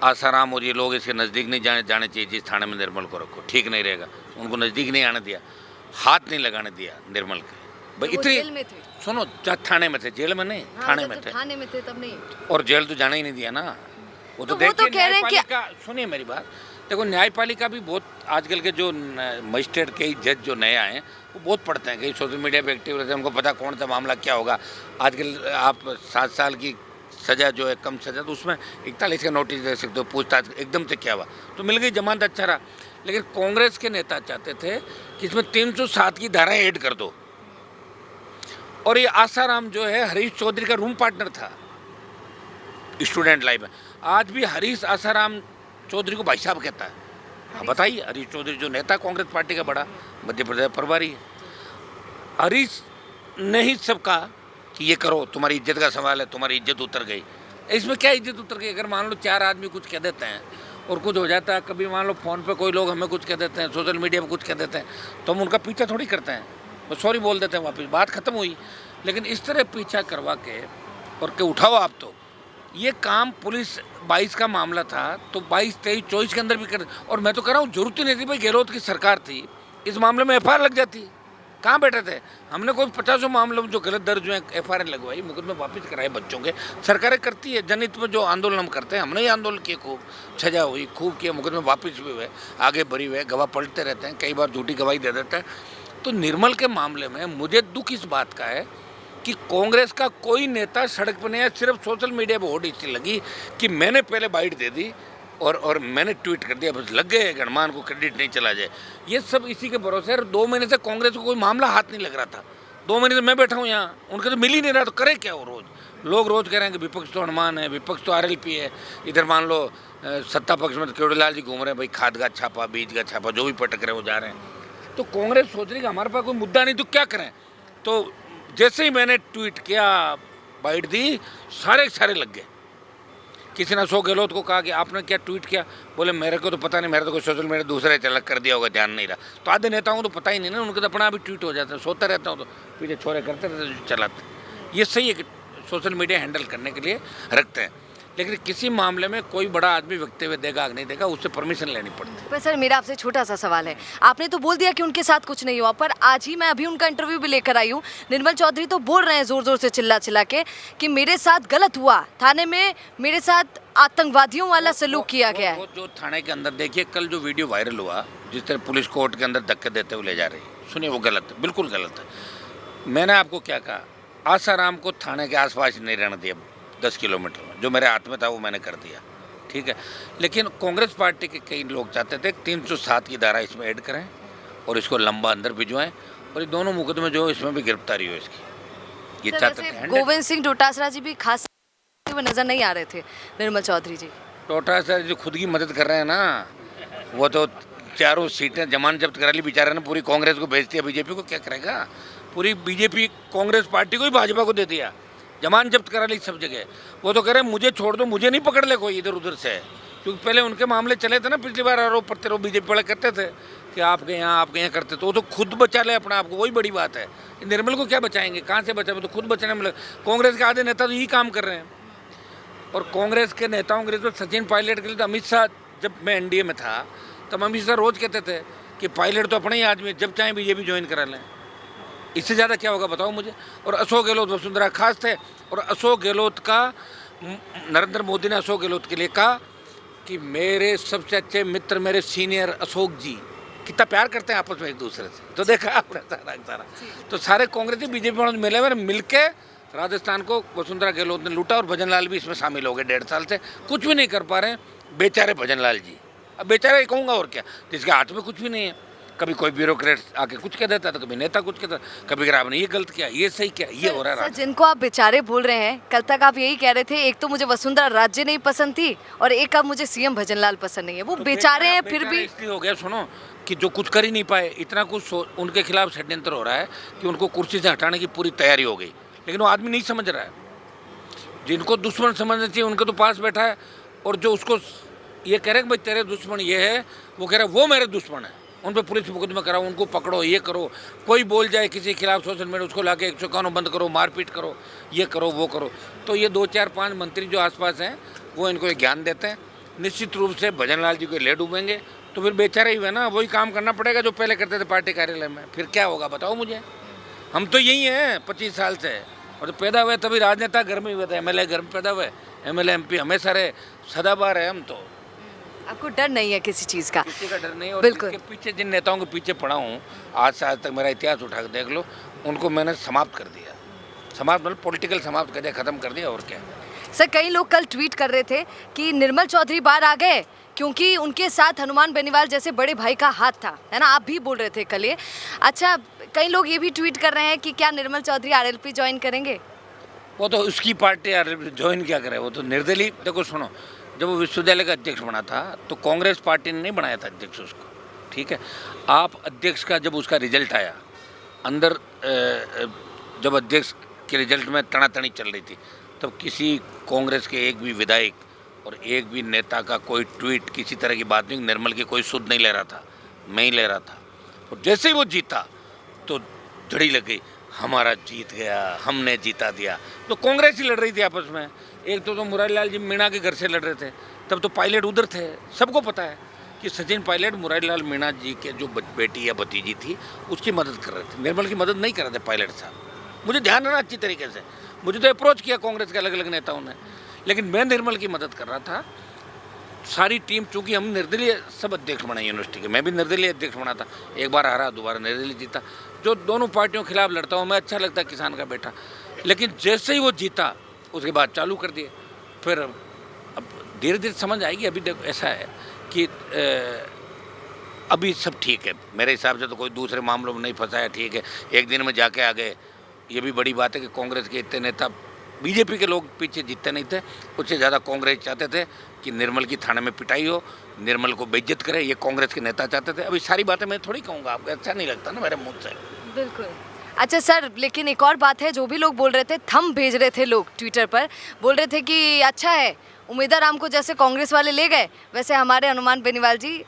[SPEAKER 1] आसाराम और ये लोग इसके नज़दीक नहीं जाने चाहिए। जिस थाने में निर्मल को रखो ठीक नहीं रहेगा। उनको नज़दीक नहीं आने दिया, हाथ नहीं लगाने दिया निर्मल के। भाई इतनी सुनो, थाने में थे, जेल में नहीं,
[SPEAKER 2] हाँ,
[SPEAKER 1] थाने
[SPEAKER 2] जब
[SPEAKER 1] में
[SPEAKER 2] जब
[SPEAKER 1] थे।
[SPEAKER 2] थाने में थे तब नहीं।
[SPEAKER 1] और जेल तो जाना ही नहीं दिया ना। वो
[SPEAKER 2] तो
[SPEAKER 1] तो
[SPEAKER 2] वो तो
[SPEAKER 1] देखिए
[SPEAKER 2] कह रहे हैं कि-
[SPEAKER 1] न्यायपालिका, सुनिए मेरी बात, देखो न्यायपालिका भी बहुत आजकल के जो मजिस्ट्रेट कई जज जो नए आए हैं वो बहुत पढ़ते हैं, कई सोशल मीडिया पे एक्टिव रहते हैं, उनको पता कौन सा मामला क्या होगा। आजकल आप 7 साल की सज़ा जो है, कम सज़ा, तो उसमें 41 का नोटिस दे सकते हो, पूछताछ एकदम से क्या हुआ, तो मिल गई, जमानत, अच्छा रहा। लेकिन कांग्रेस के नेता चाहते थे कि इसमें 307 की धाराएं ऐड कर दो। और ये आसाराम जो है हरीश चौधरी का रूम पार्टनर था स्टूडेंट लाइफ में, आज भी हरीश आसाराम चौधरी को भाई साहब कहता है। हाँ बताइए, हरीश चौधरी जो नेता कांग्रेस पार्टी का बड़ा मध्य प्रदेश प्रभारी है, हरीश ने ही सब कहा कि ये करो, तुम्हारी इज्जत का सवाल है, तुम्हारी इज्जत उतर गई। इसमें क्या इज्जत उतर गई? अगर मान लो 4 आदमी कुछ कह देते हैं और कुछ हो जाता है, कभी मान लो फ़ोन पे कोई लोग हमें कुछ कह देते हैं, सोशल मीडिया पे कुछ कह देते हैं, तो हम उनका पीछा थोड़ी करते हैं, वो सॉरी बोल देते हैं, वापस बात ख़त्म हुई। लेकिन इस तरह पीछा करवा के और के उठाओ आप, तो ये काम पुलिस 22 का मामला था, तो 22, 23, 24 के अंदर भी कर। और मैं तो कह रहा हूँ जरूरत ही नहीं थी भाई, गहलोत की सरकार थी, इस मामले में FIR लग जाती। कहाँ बैठे थे? हमने कोई 50 मामलों में जो गलत दर्ज हुए FIR लगवाई, मुकदमे वापस कराए बच्चों के। सरकारें करती है, जनहित में जो आंदोलन हम करते हैं, हमने ही आंदोलन किए, खूब सजा हुई, खूब किया, मुकदमे वापस भी हुए, आगे बढ़ी हुए, गवाह पलटते रहते हैं, कई बार झूठी गवाही दे देता है। तो निर्मल के मामले में मुझे दुख इस बात का है कि कांग्रेस का कोई नेता सड़क पर नहीं आया, सिर्फ सोशल मीडिया पर होड़ इसलिए लगी कि मैंने पहले बाइट दे दी और मैंने ट्वीट कर दिया, बस लग गए गणमान को क्रेडिट नहीं चला जाए। ये सब इसी के भरोसे है। 2 महीने से कांग्रेस को कोई मामला हाथ नहीं लग रहा था, 2 महीने से मैं बैठा हूँ यहाँ, उनके तो मिल ही नहीं रहा, तो करे क्या वो? लोग रोज कह रहे हैं कि विपक्ष तो हनुमान है, विपक्ष तो RLP है, इधर मान लो सत्ता पक्ष में तो केवड़ीलाल जी घूम रहे हैं, भाई खाद का छापा, बीज का छापा, जो भी पटक रहे वो जा रहे हैं। तो कांग्रेस सोच रही कि हमारे पास कोई मुद्दा नहीं, तो क्या करें? तो जैसे ही मैंने ट्वीट किया, बाइट दी, सारे लग गए। किसी ने अशोक गहलोत को कहा कि आपने क्या ट्वीट किया, बोले मेरे को तो पता नहीं, मेरे तो कोई सोशल मीडिया दूसरे चलक कर दिया होगा, ध्यान नहीं रहा। तो आधे नेताओं को तो पता ही नहीं ना, उनके तो अपना भी ट्वीट हो जाता है, सोता रहता हूँ तो पीछे छोरे करते रहते, चलाते। ये सही है कि सोशल मीडिया हैंडल करने के लिए रखते हैं, लेकिन किसी मामले में कोई बड़ा आदमी वक्तव्य देगा नहीं देगा, उससे परमिशन लेनी पड़ती है।
[SPEAKER 2] पर सर मेरा आपसे छोटा सा सवाल है, आपने तो बोल दिया कि उनके साथ कुछ नहीं हुआ, पर आज ही मैं अभी उनका इंटरव्यू भी लेकर आई हूँ। निर्मल चौधरी तो बोल रहे हैं जोर जोर से चिल्ला के कि मेरे साथ गलत हुआ, थाने में मेरे साथ आतंकवादियों वाला सलूक किया गया है।
[SPEAKER 1] वो जो थाने के अंदर देखिए, कल जो वीडियो वायरल हुआ, जिस तरह पुलिस कोर्ट के अंदर धक्के देते हुए ले जा रही है, सुनिए वो गलत है, बिल्कुल गलत है। मैंने आपको क्या कहा, आसाराम को थाने के आसपास नहीं रहने दिया, 10 किलोमीटर में, जो मेरे हाथ में था वो मैंने कर दिया, ठीक है। लेकिन कांग्रेस पार्टी के कई लोग चाहते थे 307 की धारा इसमें ऐड करें और इसको लंबा अंदर भिजवाएं, और ये दोनों मुकदमे जो इसमें भी गिरफ्तारी हो इसकी, ये
[SPEAKER 2] सर,
[SPEAKER 1] चाहते
[SPEAKER 2] वैसे
[SPEAKER 1] थे।
[SPEAKER 2] गोविंद सिंह डोटासरा जी भी खास हुए नजर नहीं आ रहे थे निर्मल चौधरी जी।
[SPEAKER 1] टोटा सर जो खुद की मदद कर रहे हैं ना, वो तो 4 सीटें जमानत जब्त करा ली बेचारे ने, पूरी कांग्रेस को भेज दिया, बीजेपी को क्या करेगा? पूरी बीजेपी कांग्रेस पार्टी को ही भाजपा को दे दिया, जमानत जब्त करा ली सब जगह। वो तो कह रहे हैं मुझे छोड़ दो, मुझे नहीं पकड़ ले कोई इधर उधर से, क्योंकि पहले उनके मामले चले थे ना, पिछली बार आरोप प्रत्यारोप बीजेपी वाले करते थे कि आपके यहाँ करते, तो वो तो खुद बचा ले अपना आपको, वही बड़ी बात है। निर्मल को क्या बचाएंगे, कहाँ से बचा? तो खुद बचाने में कांग्रेस के आधे नेता तो यही काम कर रहे हैं। और कांग्रेस के नेताओं के लिए तो सचिन पायलट के लिए तो अमित शाह, जब मैं NDA में था तब अमित शाह रोज कहते थे कि पायलट तो अपने ही आदमी है, जब चाहे बीजेपी ज्वाइन करा लें, इससे ज़्यादा क्या होगा बताओ मुझे। और अशोक गहलोत वसुंधरा खास थे, और अशोक गहलोत का, नरेंद्र मोदी ने अशोक गहलोत के लिए कहा कि मेरे सबसे अच्छे मित्र मेरे सीनियर अशोक जी, कितना प्यार करते हैं आपस में एक दूसरे से, तो देखा आपने सारा। तो सारे कांग्रेसी बीजेपी वालों मिले हुए मिलके राजस्थान को वसुंधरा गहलोत ने लूटा, और भजन लाल भी इसमें शामिल हो गए। 1.5 साल से कुछ भी नहीं कर पा रहे हैं बेचारे भजन लाल जी। अब बेचारे ही कहूँगा, और क्या, जिसके हाथ में कुछ भी नहीं है। कभी कोई ब्यूरोक्रेट आके कुछ कह देता, तो कभी नेता कुछ कहता, कभी अगर आपने ये गलत किया, ये सही किया, ये हो रहा है।
[SPEAKER 2] सर जिनको आप बेचारे बोल रहे हैं, कल तक आप यही कह रहे थे एक तो मुझे वसुंधरा राजे नहीं पसंद थी, और एक अब मुझे CM भजन लाल पसंद नहीं है। वो बेचारे हैं फिर भी
[SPEAKER 1] इसलिए हो गया, सुनो, कि जो कुछ कर ही नहीं पाए, इतना कुछ उनके खिलाफ षड्यंत्र हो रहा है कि उनको कुर्सी से हटाने की पूरी तैयारी हो गई, लेकिन वो आदमी नहीं समझ रहा है। जिनको दुश्मन समझना चाहिए उनके तो पास बैठा है, और जो उसको ये कह रहे हैं कि भाई तेरे दुश्मन ये है, वो कह रहा है वो मेरे दुश्मन है, उन पर पुलिस मुकदमा कराओ, उनको पकड़ो, ये करो। कोई बोल जाए किसी के खिलाफ सोशल मीडिया, उसको लाके 151 बंद करो, मारपीट करो, ये करो वो करो। तो ये 2 4 5 मंत्री जो आसपास हैं वो इनको ये ज्ञान देते हैं। निश्चित रूप से भजन लाल जी को ले डूबेंगे, तो फिर बेचारे ही हुए ना, वही काम करना पड़ेगा जो पहले करते थे पार्टी कार्यालय में। फिर क्या होगा बताओ मुझे। हम तो यही हैं 25 साल से, और तो पैदा हुए तभी राजनेता घर में हुए थे, एमएलए घर में पैदा हुए, एमएलए एमपी हमेशा रहे, सदाबहार है हम तो।
[SPEAKER 2] आपको डर नहीं है किसी चीज़ का?
[SPEAKER 1] किसी का डर नहीं है। और
[SPEAKER 2] बिल्कुल।
[SPEAKER 1] जिनके पीछे, जिन नेताओं के पीछे पड़ा हूँ आज से आज तक, मेरा इतिहास उठा के देख लो, उनको मैंने समाप्त कर दिया। समाप्त मतलब पॉलिटिकल समाप्त कर दिया, ख़त्म कर दिया, और क्या।
[SPEAKER 2] सर कई लोग कल ट्वीट कर रहे थे कि निर्मल चौधरी बाहर आ गए क्योंकि उनके साथ हनुमान बेनीवाल जैसे बड़े भाई का हाथ था, है ना? आप भी बोल रहे थे कल ये। अच्छा, कई लोग ये भी ट्वीट कर रहे हैं कि क्या निर्मल चौधरी आरएलपी ज्वाइन करेंगे?
[SPEAKER 1] वो तो उसकी पार्टी यार, ज्वाइन क्या करे, वो तो निर्दलीय। देखो सुनो, जब वो विश्वविद्यालय का अध्यक्ष बना था तो कांग्रेस पार्टी ने नहीं बनाया था अध्यक्ष उसको, ठीक है। आप अध्यक्ष का जब उसका रिजल्ट आया अंदर, जब अध्यक्ष के रिजल्ट में तनातनी चल रही थी, तब किसी कांग्रेस के एक भी विधायक और एक भी नेता का कोई ट्वीट, किसी तरह की बात नहीं, निर्मल की कोई सुध नहीं ले रहा था, मैं ही ले रहा था। और जैसे ही वो जीता तो झड़ी लग गई, हमारा जीत गया, हमने जीता दिया। तो कांग्रेस ही लड़ रही थी आपस में। एक तो मुरारीलाल जी मीणा के घर से लड़ रहे थे, तब तो पायलट उधर थे। सबको पता है कि सचिन पायलट मुरारीलाल मीणा जी के जो बेटी या भतीजी थी उसकी मदद कर रहे थे, निर्मल की मदद नहीं कर रहे थे पायलट साहब। मुझे ध्यान रहना अच्छी तरीके से, मुझे तो अप्रोच किया कांग्रेस के अलग अलग नेताओं ने, लेकिन मैं निर्मल की मदद कर रहा था। सारी टीम, चूंकि हम निर्दलीय सब अध्यक्ष बने यूनिवर्सिटी के, मैं भी निर्दलीय अध्यक्ष बना था, एक बार हारा, दोबारा निर्दलीय जीता। जो दोनों पार्टियों के खिलाफ लड़ता हूँ मैं, अच्छा लगता है किसान का बेटा। लेकिन जैसे ही वो जीता उसके बाद चालू कर दिए। फिर अब धीरे धीरे समझ आएगी। अभी देखो ऐसा है कि अभी सब ठीक है मेरे हिसाब से, तो कोई दूसरे मामलों में नहीं फंसा है, ठीक है। एक दिन में जाके आ गए, ये भी बड़ी बात है कि कांग्रेस के इतने नेता, बीजेपी के लोग पीछे जीतते नहीं थे, उससे ज़्यादा कांग्रेस चाहते थे कि निर्मल की थाने में पिटाई हो, निर्मल को बेइज्जत करे, ये कांग्रेस के नेता चाहते थे। अभी सारी बातें मैं थोड़ी कहूँगा, आपको अच्छा नहीं लगता ना मेरे मुँह से।
[SPEAKER 2] बिल्कुल। अच्छा सर, लेकिन एक और बात है, जो भी लोग बोल रहे थे, थंब भेज रहे थे लोग ट्विटर पर, बोल रहे थे कि अच्छा है उमेदा राम को जैसे कांग्रेस वाले ले गए, वैसे हमारे हनुमान बेनीवाल जी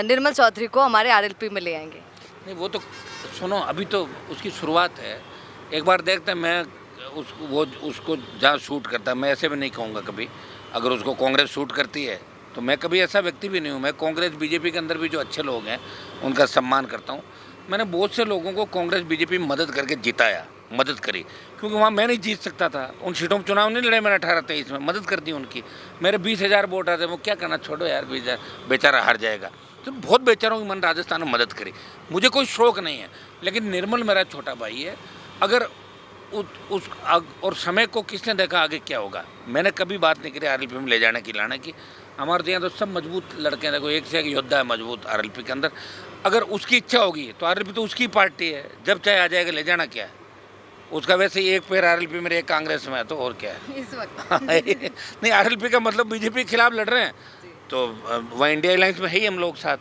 [SPEAKER 2] निर्मल चौधरी को हमारे आरएलपी में ले आएंगे।
[SPEAKER 1] नहीं, वो तो सुनो, अभी तो उसकी शुरुआत है, एक बार देखते हैं। मैं उसको जहाँ शूट करता है, मैं ऐसे भी नहीं कहूँगा कभी, अगर उसको कांग्रेस शूट करती है तो मैं कभी ऐसा व्यक्ति भी नहीं हूँ। मैं कांग्रेस बीजेपी के अंदर भी जो अच्छे लोग हैं उनका सम्मान करता हूँ। मैंने बहुत से लोगों को कांग्रेस बीजेपी में मदद करके जिताया, मदद करी, क्योंकि वहाँ मैं नहीं जीत सकता था। उन सीटों में चुनाव नहीं लड़े मैंने 18-23 में, मदद कर दी उनकी। मेरे 20,000 वोट आते, वो क्या करना, छोड़ो यार, 20,000 बेचारा हार जाएगा। तो बहुत बेचारों की मन राजस्थान में मदद करी, मुझे कोई शौक नहीं है। लेकिन निर्मल मेरा छोटा भाई है, अगर और समय को किसने देखा आगे क्या होगा। मैंने कभी बात नहीं करी आरएलपी में ले जाने की, लाने की। हमारे तो यहाँ तो सब मजबूत लड़के हैं, देखो एक से एक योद्धा है मजबूत आरएलपी के अंदर। अगर उसकी इच्छा होगी तो आरएलपी तो उसकी पार्टी है, जब चाहे आ जाएगा, ले जाना क्या है उसका। वैसे ही एक पैर आरएलपी में, एक कांग्रेस में है, तो और क्या है
[SPEAKER 2] इस वक्त।
[SPEAKER 1] नहीं, आरएलपी का मतलब बीजेपी के खिलाफ लड़ रहे हैं, तो वह इंडिया अलायंस में है ही हम लोग साथ।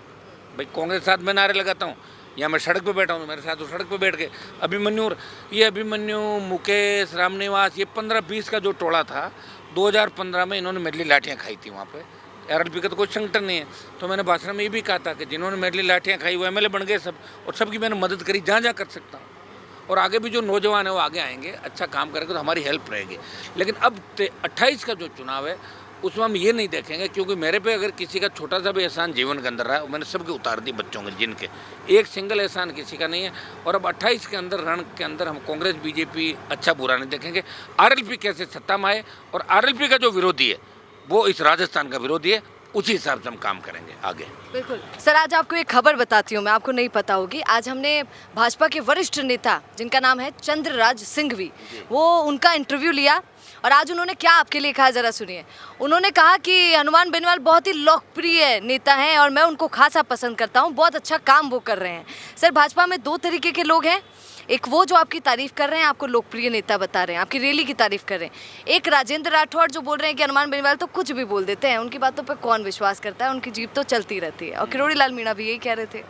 [SPEAKER 1] भाई कांग्रेस के साथ मैं नारे लगाता हूँ, या मैं सड़क पे बैठा हूँ, मेरे साथ वो सड़क पे बैठ के अभिमन्यु, मुकेश, रामनिवास, ये 15-20 का जो टोला था, 2015 में इन्होंने मेडली लाठियाँ खाई थी वहाँ पे। आरएलपी का तो कोई संगठन नहीं है। तो मैंने भाषण में ये भी कहा था कि जिन्होंने मेडली लाठियाँ खाई वो एमएलए बन गए सब, और सबकी मैंने मदद करी जहाँ जहाँ कर सकता हूँ। और आगे भी जो नौजवान है वो आगे आएंगे, अच्छा काम करेंगे तो हमारी हेल्प रहेगी। लेकिन अब 28 का जो चुनाव है उसमें हम ये नहीं देखेंगे, क्योंकि मेरे पे अगर किसी का छोटा सा भी एहसान जीवन के अंदर रहा है, मैंने सबके उतार दी बच्चों के, जिनके एक सिंगल एहसान किसी का नहीं है। और अब 28 के अंदर रण के अंदर हम कांग्रेस बीजेपी अच्छा बुरा नहीं देखेंगे। आरएलपी कैसे सत्ता में आए, और आरएलपी का जो विरोधी है वो इस राजस्थान का विरोधी है, उसी हिसाब से हम काम करेंगे आगे।
[SPEAKER 2] बिल्कुल सर, आज आपको एक खबर बताती हूँ मैं, आपको नहीं पता होगी। आज हमने भाजपा के वरिष्ठ नेता जिनका नाम है चंद्रराज सिंघवी, वो उनका इंटरव्यू लिया, और आज उन्होंने क्या आपके लिए कहा जरा सुनिए। उन्होंने कहा कि हनुमान बेनीवाल बहुत ही लोकप्रिय नेता हैं और मैं उनको खासा पसंद करता हूँ, बहुत अच्छा काम वो कर रहे हैं। सर, भाजपा में दो तरीके के लोग हैं, एक वो जो आपकी तारीफ कर रहे हैं, आपको लोकप्रिय नेता बता रहे हैं, आपकी रैली की तारीफ कर रहे हैं। एक राजेंद्र राठौड़ जो बोल रहे हैं कि हनुमान बेनीवाल तो कुछ भी बोल देते हैं, उनकी बातों पर कौन विश्वास करता है, उनकी जीप तो चलती रहती है। और किरोड़ी लाल मीणा भी यही कह रहे थे।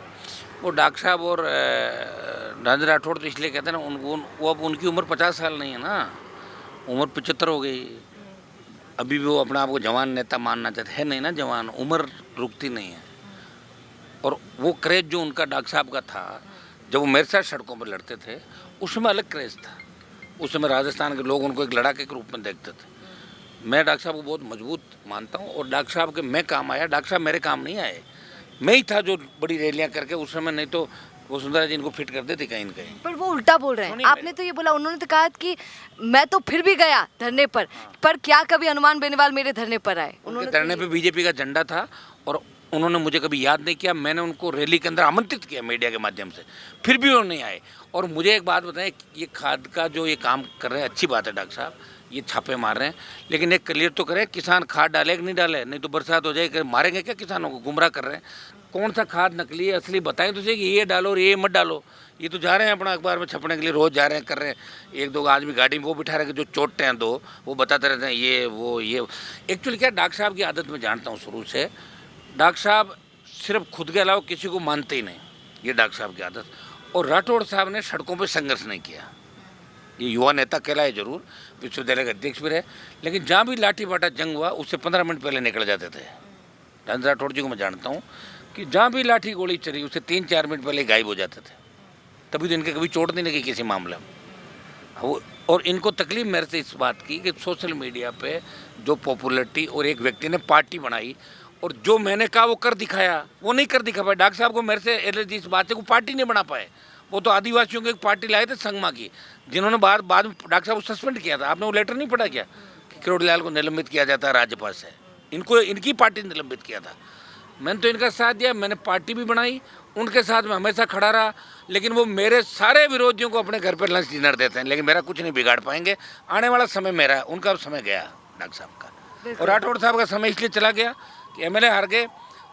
[SPEAKER 1] वो डॉक्टर साहब और राजेंद्र राठौड़ तो इसलिए कहते हैं ना, वो अब उनकी उम्र 50 साल नहीं है ना, उम्र 75 हो गई। अभी भी वो अपने आप को जवान नेता मानना चाहते हैं, नहीं ना जवान, उम्र रुकती नहीं है। और वो क्रेज जो उनका डॉक्टर साहब का था, जब वो मेरे साथ सड़कों पर लड़ते थे, उसमें अलग क्रेज था। उस समय राजस्थान के लोग उनको एक लड़ाके के रूप में देखते थे। मैं डॉक्टर साहब को बहुत मजबूत मानता हूँ, और डॉक्टर साहब के मैं काम आया, डॉक्टर साहब मेरे काम नहीं आए। मैं ही था जो बड़ी रैलियाँ करके, उस समय नहीं तो वसुंधरा जी इनको फिट कर देती कहीं न कहीं।
[SPEAKER 2] पर वो उल्टा बोल रहे हैं।
[SPEAKER 1] सुनिए
[SPEAKER 2] आपने तो ये बोला, उन्होंने तो कहा कि मैं तो फिर भी गया धरने पर क्या कभी हनुमान बेनीवाल मेरे धरने पर आए?
[SPEAKER 1] उनके धरने पे बीजेपी का झंडा था और उन्होंने मुझे कभी याद नहीं किया। मैंने उनको रैली के अंदर आमंत्रित किया मीडिया के माध्यम से, फिर भी वो नहीं आए। और मुझे एक बात बताएं, ये खाद का जो ये काम कर रहे हैं अच्छी बात है डॉक्टर साहब, ये छापे मार रहे हैं, लेकिन एक क्लियर तो करें किसान खाद डाले कि नहीं डाले, नहीं तो बरसात हो जाए मारेंगे क्या किसानों को? गुमराह कर रहे हैं। कौन सा खाद नकली है असली बताएं तो सही कि ये डालो और ये मत डालो। ये तो जा रहे हैं अपना अखबार में छपने के लिए, रोज़ जा रहे हैं कर रहे हैं। एक दो आदमी गाड़ी में वो बिठा रहे हैं जो चोटते हैं दो, वो बताते रहते हैं ये वो ये। एक्चुअली क्या डॉक्टर साहब की आदत मैं जानता हूँ शुरू से, डॉक्टर साहब सिर्फ खुद के अलावा किसी को मानते ही नहीं, ये डॉक्टर साहब की आदत। और राठौड़ साहब ने सड़कों पर संघर्ष नहीं किया। ये युवा नेता कहलाए जरूर, विश्वविद्यालय के अध्यक्ष भी रहे, लेकिन जहाँ भी लाठी बाटा जंग हुआ उससे 15 मिनट पहले निकल जाते थे। राजेंद्र राठौड़ जी को मैं जानता हूँ कि जहाँ भी लाठी गोली चली उससे 3-4 मिनट पहले गायब हो जाते थे। तभी तो इनके कभी चोट नहीं लगी किसी मामले में। और इनको तकलीफ मेरे से इस बात की कि सोशल मीडिया पे जो पॉपुलरिटी और एक व्यक्ति ने पार्टी बनाई और जो मैंने कहा वो कर दिखाया, वो नहीं कर दिखा पाए। डॉक्टर साहब को मेरे से एलर्जी इस बात से, वो पार्टी नहीं बना पाए। वो तो आदिवासियों की एक पार्टी लाए थे संगमा की, जिन्होंने बाद में डॉक्टर साहब को सस्पेंड किया था। आपने वो लेटर नहीं पढ़ा क्या कि किरोड़ीलाल को निलंबित किया जाता है राज्यपाल से? इनको इनकी पार्टी ने निलंबित किया था। मैंने तो इनका साथ दिया, मैंने पार्टी भी बनाई, उनके साथ में हमेशा खड़ा रहा। लेकिन वो मेरे सारे विरोधियों को अपने घर पर लंच डिनर देते हैं, लेकिन मेरा कुछ नहीं बिगाड़ पाएंगे। आने वाला समय मेरा है, उनका समय गया डॉक्टर साहब का। और राठौड़ साहब का समय इसलिए चला गया कि एमएलए हार गए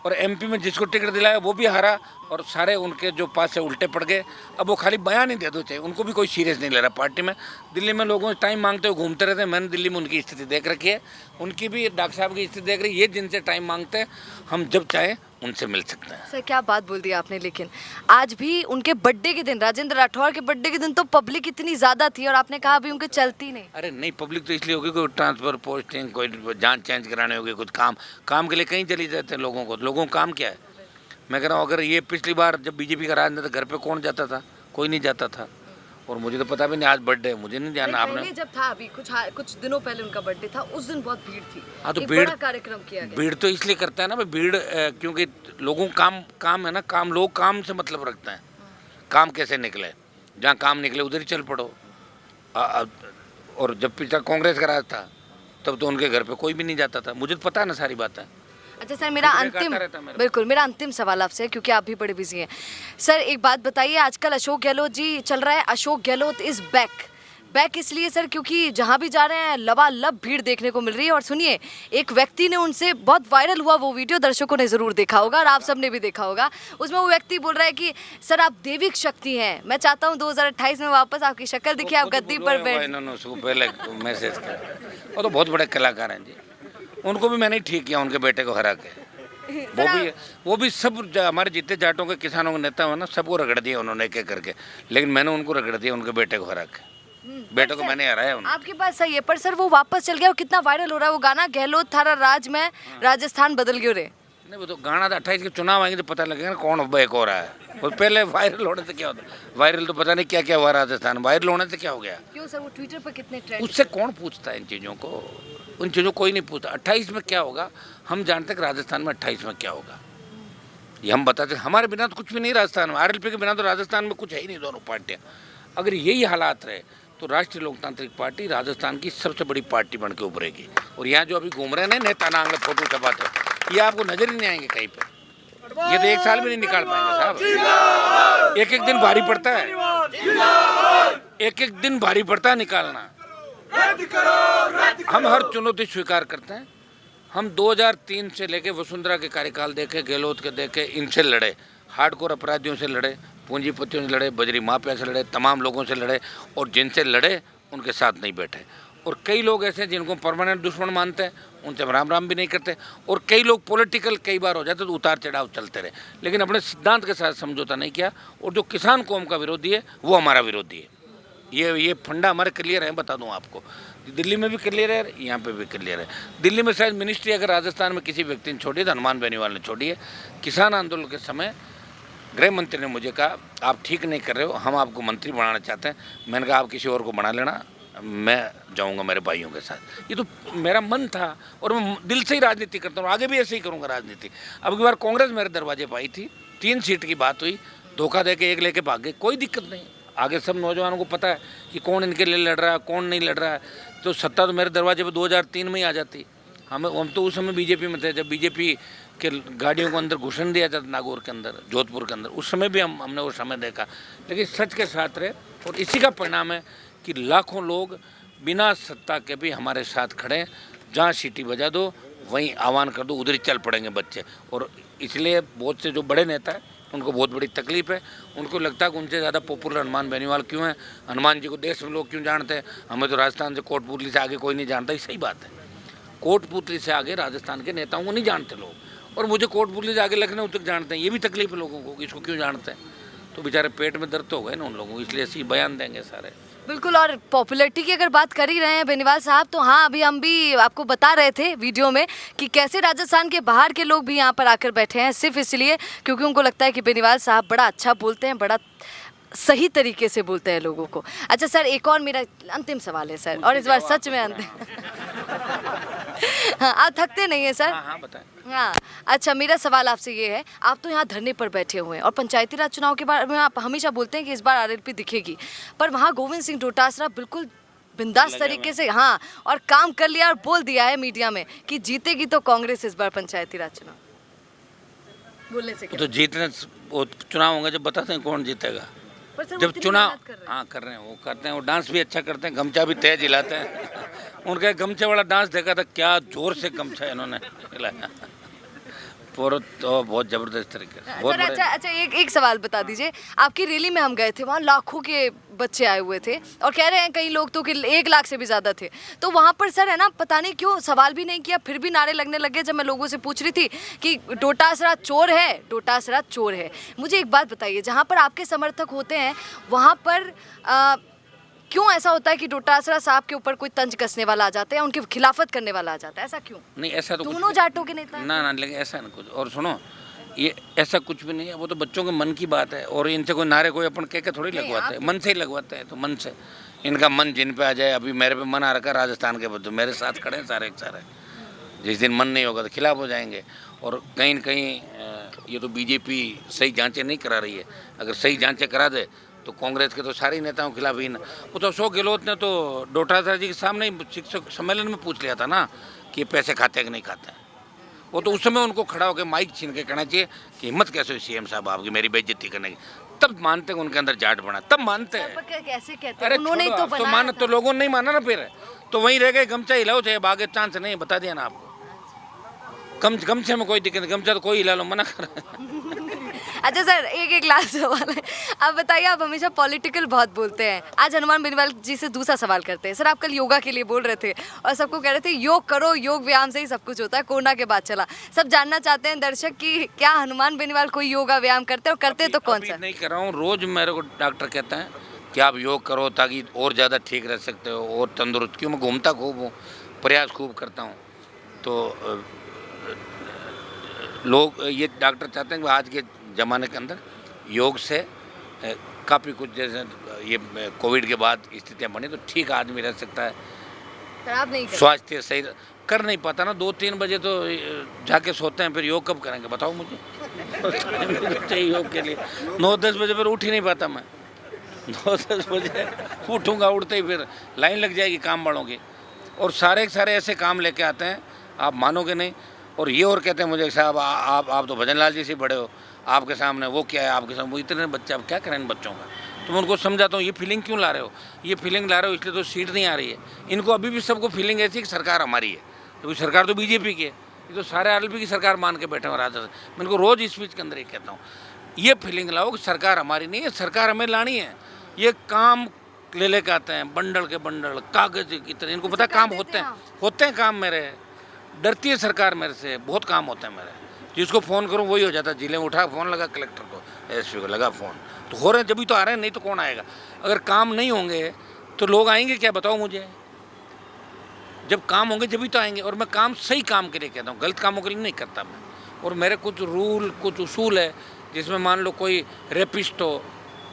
[SPEAKER 1] और एमपी में जिसको टिकट दिलाया वो भी हारा और सारे उनके जो पास से उल्टे पड़ गए। अब वो खाली बयान नहीं दे दो चाहिए, उनको भी कोई सीरियस नहीं ले रहा पार्टी में। दिल्ली में लोगों से टाइम मांगते हुए घूमते रहते हैं। मैंने दिल्ली में उनकी स्थिति देख रखी है, उनकी भी डॉक्टर साहब की स्थिति देख रही है। ये जिनसे टाइम मांगते हैं हम जब चाहें उनसे मिल सकते हैं।
[SPEAKER 2] सर क्या बात बोल दी आपने, लेकिन आज भी उनके बर्थडे के दिन, राजेंद्र राठौड़ के बर्थडे के दिन तो पब्लिक इतनी ज़्यादा थी और आपने कहा अभी उनके चलती नहीं।
[SPEAKER 1] अरे नहीं, पब्लिक तो इसलिए होगी कोई ट्रांसफ़र पोस्टिंग, कोई जान चेंज कराने होगी, कुछ काम के लिए कहीं चली जाते हैं लोगों को काम क्या है? मैं कह रहा हूँ अगर ये पिछली बार जब बीजेपी का राज था घर पे कौन जाता था? कोई नहीं जाता था। और मुझे तो पता भी नहीं आज बर्थडे है, मुझे नहीं जाना। आपने
[SPEAKER 2] जब था अभी कुछ दिनों पहले उनका बर्थडे था, उस दिन बहुत भीड़ थी।
[SPEAKER 1] हाँ तो
[SPEAKER 2] एक
[SPEAKER 1] भीड़,
[SPEAKER 2] बड़ा कार्यक्रम किया गया।
[SPEAKER 1] भीड़ तो इसलिए करता है ना भाई, भीड़ क्योंकि लोगों को काम है ना, लोग काम से मतलब रखते हैं। काम कैसे निकले, जहाँ काम निकले उधर ही चल पड़ो। और जब पिछला कांग्रेस का राज था तब तो उनके घर पे कोई भी नहीं जाता था। मुझे तो पता है ना सारी बात है।
[SPEAKER 2] अच्छा सर, मेरा अंतिम सवाल आपसे है, क्योंकि आप भी बड़े बिजी हैं। सर एक बात बताइए, आजकल अशोक गहलोत जी चल रहा है, अशोक गहलोत इज बैक इसलिए सर क्योंकि जहाँ भी जा रहे हैं लबालब भीड़ देखने को मिल रही है। और सुनिए, एक व्यक्ति ने उनसे बहुत वायरल हुआ वो वीडियो, दर्शकों ने ज़रूर देखा होगा और आप सबने भी देखा होगा। उसमें वो व्यक्ति बोल रहा है कि सर आप देविक शक्ति हैं, मैं चाहता हूँ 2028 में वापस आपकी शक्ल दिखे, आप गद्दी पर बैठ।
[SPEAKER 1] पहले मैसेज कर, वो तो बहुत बड़े कलाकार हैं जी, उनको भी मैंने ठीक किया उनके बेटे को हरा के। वो भी सब हमारे जितने जाटों के किसानों के नेता हो ना, सबको रगड़ दिया उन्होंने एक एक करके, लेकिन मैंने उनको रगड़ दिया उनके बेटे को हरा के। बेटे को मैंने हराया उन्हें। आपकी
[SPEAKER 2] बात सही है, पर सर वो वापस चल गया और कितना वायरल हो रहा है वो गाना, गहलोत थारा राज में राजस्थान बदल गयो रे।
[SPEAKER 1] नहीं वो तो गाना था, 28 के चुनाव आएंगे तो पता लगेगा ना कौन बैक हो रहा है। वो पहले वायरल होने से क्या होता है? वायरल तो पता नहीं क्या क्या हुआ राजस्थान, वायरल होने से क्या हो गया?
[SPEAKER 2] क्यों सर, वो ट्विटर पर कितने ट्रेंड,
[SPEAKER 1] उससे कौन पूछता है इन चीज़ों को? उन चीज़ों कोई नहीं पूछता। 28 में क्या होगा हम जानते हैं कि राजस्थान में 28 में क्या होगा ये हम बताते। हमारे बिना तो कुछ भी नहीं राजस्थान में, आरएलपी के बिना तो राजस्थान में कुछ है ही नहीं। दोनों पार्टियाँ अगर यही हालात रहे तो राष्ट्रीय लोकतांत्रिक पार्टी राजस्थान की सबसे बड़ी पार्टी बन के उभरेगी। और यहाँ जो अभी घूम रहे हैं नेता नांग फोटो छपाते, ये आपको नजर ही नहीं आएंगे कहीं पे। ये तो 1 साल भी नहीं निकाल पाएंगे साहब। एक एक दिन भारी पड़ता है, एक एक दिन भारी पड़ता है निकालना। हम हर चुनौती स्वीकार करते हैं। हम 2003 से लेके वसुंधरा के कार्यकाल देखे, गहलोत के देखे, इनसे लड़े, हार्डकोर अपराधियों से लड़े, पूंजीपतियों से लड़े, बजरी माफिया से लड़े, तमाम लोगों से लड़े, और जिनसे लड़े उनके साथ नहीं बैठे। और कई लोग ऐसे हैं जिनको परमानेंट दुश्मन मानते हैं, उनसे हम राम भी नहीं करते। और कई लोग पॉलिटिकल कई बार हो जाते तो उतार चढ़ाव चलते रहे, लेकिन अपने सिद्धांत के साथ समझौता नहीं किया। और जो किसान कौम का विरोधी है वो हमारा विरोधी है। ये फंडा हमारे क्लियर है, बता दूं आपको। दिल्ली में भी क्लियर है, यहाँ पे भी क्लियर है। दिल्ली में शायद मिनिस्ट्री अगर राजस्थान में किसी व्यक्ति ने छोड़ी तो हनुमान बेनीवाल ने छोड़ी है। किसान आंदोलन के समय गृह मंत्री ने मुझे कहा आप ठीक नहीं कर रहे हो, हम आपको मंत्री बनाना चाहते हैं। मैंने कहा आप किसी और को बना लेना, मैं जाऊंगा मेरे भाइयों के साथ। ये तो मेरा मन था और मैं दिल से ही राजनीति करता हूँ, आगे भी ऐसे ही करूँगा राजनीति। अब की बार कांग्रेस मेरे दरवाजे पर आई थी, 3 सीट की बात हुई, धोखा दे के एक लेके भाग गए, कोई दिक्कत नहीं। आगे सब नौजवानों को पता है कि कौन इनके लिए लड़ रहा है, कौन नहीं लड़ रहा है। तो सत्ता तो मेरे दरवाजे पे 2003 में ही आ जाती। हम तो उस समय बीजेपी में थे, जब बीजेपी के गाड़ियों को अंदर घुसन दिया जाता नागौर के अंदर, जोधपुर के अंदर, उस समय भी हमने वो समय देखा। लेकिन सच के साथ रहे, और इसी का परिणाम है कि लाखों लोग बिना सत्ता के भी हमारे साथ खड़े हैं। जहाँ सीटी बजा दो वहीं आह्वान कर दो, उधर ही चल पड़ेंगे बच्चे। और इसलिए बहुत से जो बड़े नेता हैं उनको बहुत बड़ी तकलीफ है। उनको लगता है कि उनसे ज़्यादा पॉपुलर हनुमान बेनीवाल क्यों है, हनुमान जी को देश में लोग क्यों जानते हैं, हमें तो राजस्थान से कोटपुतली से आगे कोई नहीं जानता। ये सही बात है, कोटपुतली से आगे राजस्थान के नेताओं को नहीं जानते लोग, और मुझे कोटपुतली से आगे लखनऊ तक जानते हैं। ये भी तकलीफ है लोगों को कि इसको क्यों जानते हैं। तो बेचारे पेट में दर्द तो हो गए ना उन लोगों को, इसलिए ऐसे बयान देंगे सारे।
[SPEAKER 2] बिल्कुल। और पॉपुलैरिटी की अगर बात कर ही रहे हैं बेनीवाल साहब, तो हाँ, अभी हम भी आपको बता रहे थे वीडियो में कि कैसे राजस्थान के बाहर के लोग भी यहाँ पर आकर बैठे हैं, सिर्फ इसलिए क्योंकि उनको लगता है कि बेनीवाल साहब बड़ा अच्छा बोलते हैं, बड़ा सही तरीके से बोलते हैं लोगों को। अच्छा सर, एक और मेरा अंतिम सवाल है सर, और इस बार सच में अंतिम। हाँ, आप थकते नहीं हैं सर?
[SPEAKER 1] हाँ बताएं।
[SPEAKER 2] हाँ, अच्छा, मेरा सवाल आपसे ये है, आप तो यहाँ धरने पर बैठे हुए हैं और पंचायती राज चुनाव के बारे में आप हमेशा बोलते हैं कि इस बार आरएलपी दिखेगी, पर वहाँ गोविंद सिंह डोटासरा बिल्कुल बिंदास तरीके से, हाँ, और काम कर लिया और बोल दिया है मीडिया में कि जीतेगी तो कांग्रेस इस बार पंचायती राज चुनाव। बोलने से क्या?
[SPEAKER 1] तो जीतने वो चुनाव होंगे जब बताते हैं कौन जीतेगा।
[SPEAKER 2] पर सर, वो
[SPEAKER 1] जब
[SPEAKER 2] इतनी
[SPEAKER 1] चुनाव,
[SPEAKER 2] मेहनत कर रहे हैं।
[SPEAKER 1] हाँ कर रहे हैं, वो करते हैं, वो डांस भी अच्छा करते हैं, गमछा भी तेज हिलाते हैं। उनका गमछे वाला डांस देखा था, क्या जोर से गमछा इन्होंने हिलाया, तो बहुत जबरदस्त तरीके से। बहुत
[SPEAKER 2] सर, अच्छा, एक सवाल बता दीजिए, आपकी रैली में हम गए थे, वहाँ लाखों के बच्चे आए हुए थे और कह रहे हैं कई लोग तो कि 1 लाख से भी ज़्यादा थे। तो वहाँ पर सर है ना, पता नहीं क्यों सवाल भी नहीं किया, फिर भी नारे लगने लगे जब मैं लोगों से पूछ रही थी कि डोटासरा चोर है, डोटासरा चोर है। मुझे एक बात बताइए, जहाँ पर आपके समर्थक होते हैं वहाँ पर क्यों ऐसा होता है कि डोटासरा साहब के ऊपर कोई तंज कसने वाला आ जाता है, उनकी खिलाफत करने वाला आ जाता है, ऐसा क्यों?
[SPEAKER 1] नहीं, ऐसा तो
[SPEAKER 2] दोनों जाटों के नेता हैं।
[SPEAKER 1] ना, लेकिन ऐसा ना कुछ। और सुनो, ये ऐसा कुछ भी नहीं है, वो तो बच्चों के मन की बात है, और इनसे कोई नारे कोई अपन कह के थोड़ी लगवाते हैं, मन से ही लगवाते हैं। तो मन से इनका मन जिन पे आ जाए, अभी मेरे पे मन आ रखा राजस्थान के बच्चों, मेरे साथ खड़े हैं सारे के सारे। जिस दिन मन नहीं होगा तो खिलाफ हो जाएंगे। और कहीं न कहीं ये तो बीजेपी सही जांचें नहीं करा रही है। अगर सही जांचें करा दे तो कांग्रेस के तो सारे ही नेताओं के खिलाफ ही ना। वो तो अशोक गहलोत ने तो डोटासरा जी के सामने ही शिक्षक सम्मेलन में पूछ लिया था ना कि ये पैसे खाते हैं कि नहीं खाते हैं। वो तो उस समय उनको खड़ा होकर माइक छीन के कहना चाहिए कि हिम्मत कैसे हुई सीएम साहब आपकी मेरी बेइज्जती करने की। तब मानते हैं उनके अंदर जाट बना, तब मानते हैं।
[SPEAKER 2] कैसे कहते
[SPEAKER 1] अरे
[SPEAKER 2] हैं? उन्होंने
[SPEAKER 1] छोड़ो,
[SPEAKER 2] तो
[SPEAKER 1] अब तो
[SPEAKER 2] बनाया
[SPEAKER 1] माना
[SPEAKER 2] था।
[SPEAKER 1] तो लोगों ने नहीं माना ना, फिर तो वहीं रह गए। गमछा हिलाओ चाहे आगे चांस नहीं, बता दिया ना आपको। गमछे में कोई दिक्कत नहीं, गमछा तो कोई हिला लो, मना कर।
[SPEAKER 2] अच्छा सर, एक लास्ट सवाल है, आप बताइए, आप हमेशा पॉलिटिकल बहुत बोलते हैं। आज हनुमान बेनीवाल जी से दूसरा सवाल करते हैं। सर, आप कल योगा के लिए बोल रहे थे और सबको कह रहे थे योग करो, योग व्यायाम से ही सब कुछ होता है, कोरोना के बाद चला। सब जानना चाहते हैं दर्शक कि क्या हनुमान बेनीवाल कोई योगा व्यायाम करते हैं, और करते तो कौन सा?
[SPEAKER 1] नहीं कर रहा हूँ, रोज मेरे को डॉक्टर कहते हैं कि आप योग करो ताकि और ज़्यादा ठीक रह सकते हो और तंदुरुस्त। क्यों, मैं घूमता खूब हूँ, प्रयास खूब करता हूँ। तो लोग ये डॉक्टर चाहते हैं कि आज के ज़माने के अंदर योग से काफ़ी कुछ, जैसे ये कोविड के बाद स्थितियाँ बनी तो ठीक आदमी रह सकता है,
[SPEAKER 2] खराब नहीं
[SPEAKER 1] स्वास्थ्य सही कर नहीं पाता ना। 2-3 बजे तो जाके सोते हैं, फिर योग कब करेंगे बताओ मुझे। चाहिए योग के लिए 9-10 बजे फिर उठ ही नहीं पाता मैं। 9-10 बजे उठूँगा, उठते ही फिर लाइन लग जाएगी काम वालों की, और सारे के सारे ऐसे काम लेके आते हैं आप मानोगे नहीं। और ये और कहते हैं मुझे साहब आप तो भजन लाल जी से बड़े हो, आपके सामने वो क्या है, आपके सामने वो इतने बच्चे, आप क्या करें इन बच्चों का। तो मैं उनको समझाता हूँ ये फीलिंग क्यों ला रहे हो, ये फीलिंग ला रहे हो इसलिए तो सीट नहीं आ रही है। इनको अभी भी सबको फीलिंग ऐसी कि सरकार हमारी है, क्योंकि सरकार तो बीजेपी की है। ये तो सारे आरएलपी की सरकार मान के बैठे हैं राजस्थान। मैं इनको रोज़ स्पीच के अंदर ये कहता हूँ, ये फीलिंग लाओ कि सरकार हमारी नहीं है, सरकार हमें लानी है। ये काम ले लेके आते हैं, बंडल के बंडल कागज की तरह। इनको पता काम होते हैं काम मेरे, डरती है सरकार मेरे से, बहुत काम होते हैं मेरे। जिसको फ़ोन करूँ वही हो जाता है, जिले में उठा फ़ोन लगा, कलेक्टर को, एसपी को लगा फ़ोन। तो हो रहे हैं जब तो आ रहे हैं, नहीं तो कौन आएगा। अगर काम नहीं होंगे तो लोग आएंगे क्या, बताओ मुझे। जब काम होंगे जब तो आएंगे। और मैं काम सही काम के लिए कहता हूँ, गलत कामों के लिए नहीं करता मैं। और मेरे कुछ रूल, कुछ उसूल है, जिसमें मान लो कोई रेपिस्ट हो,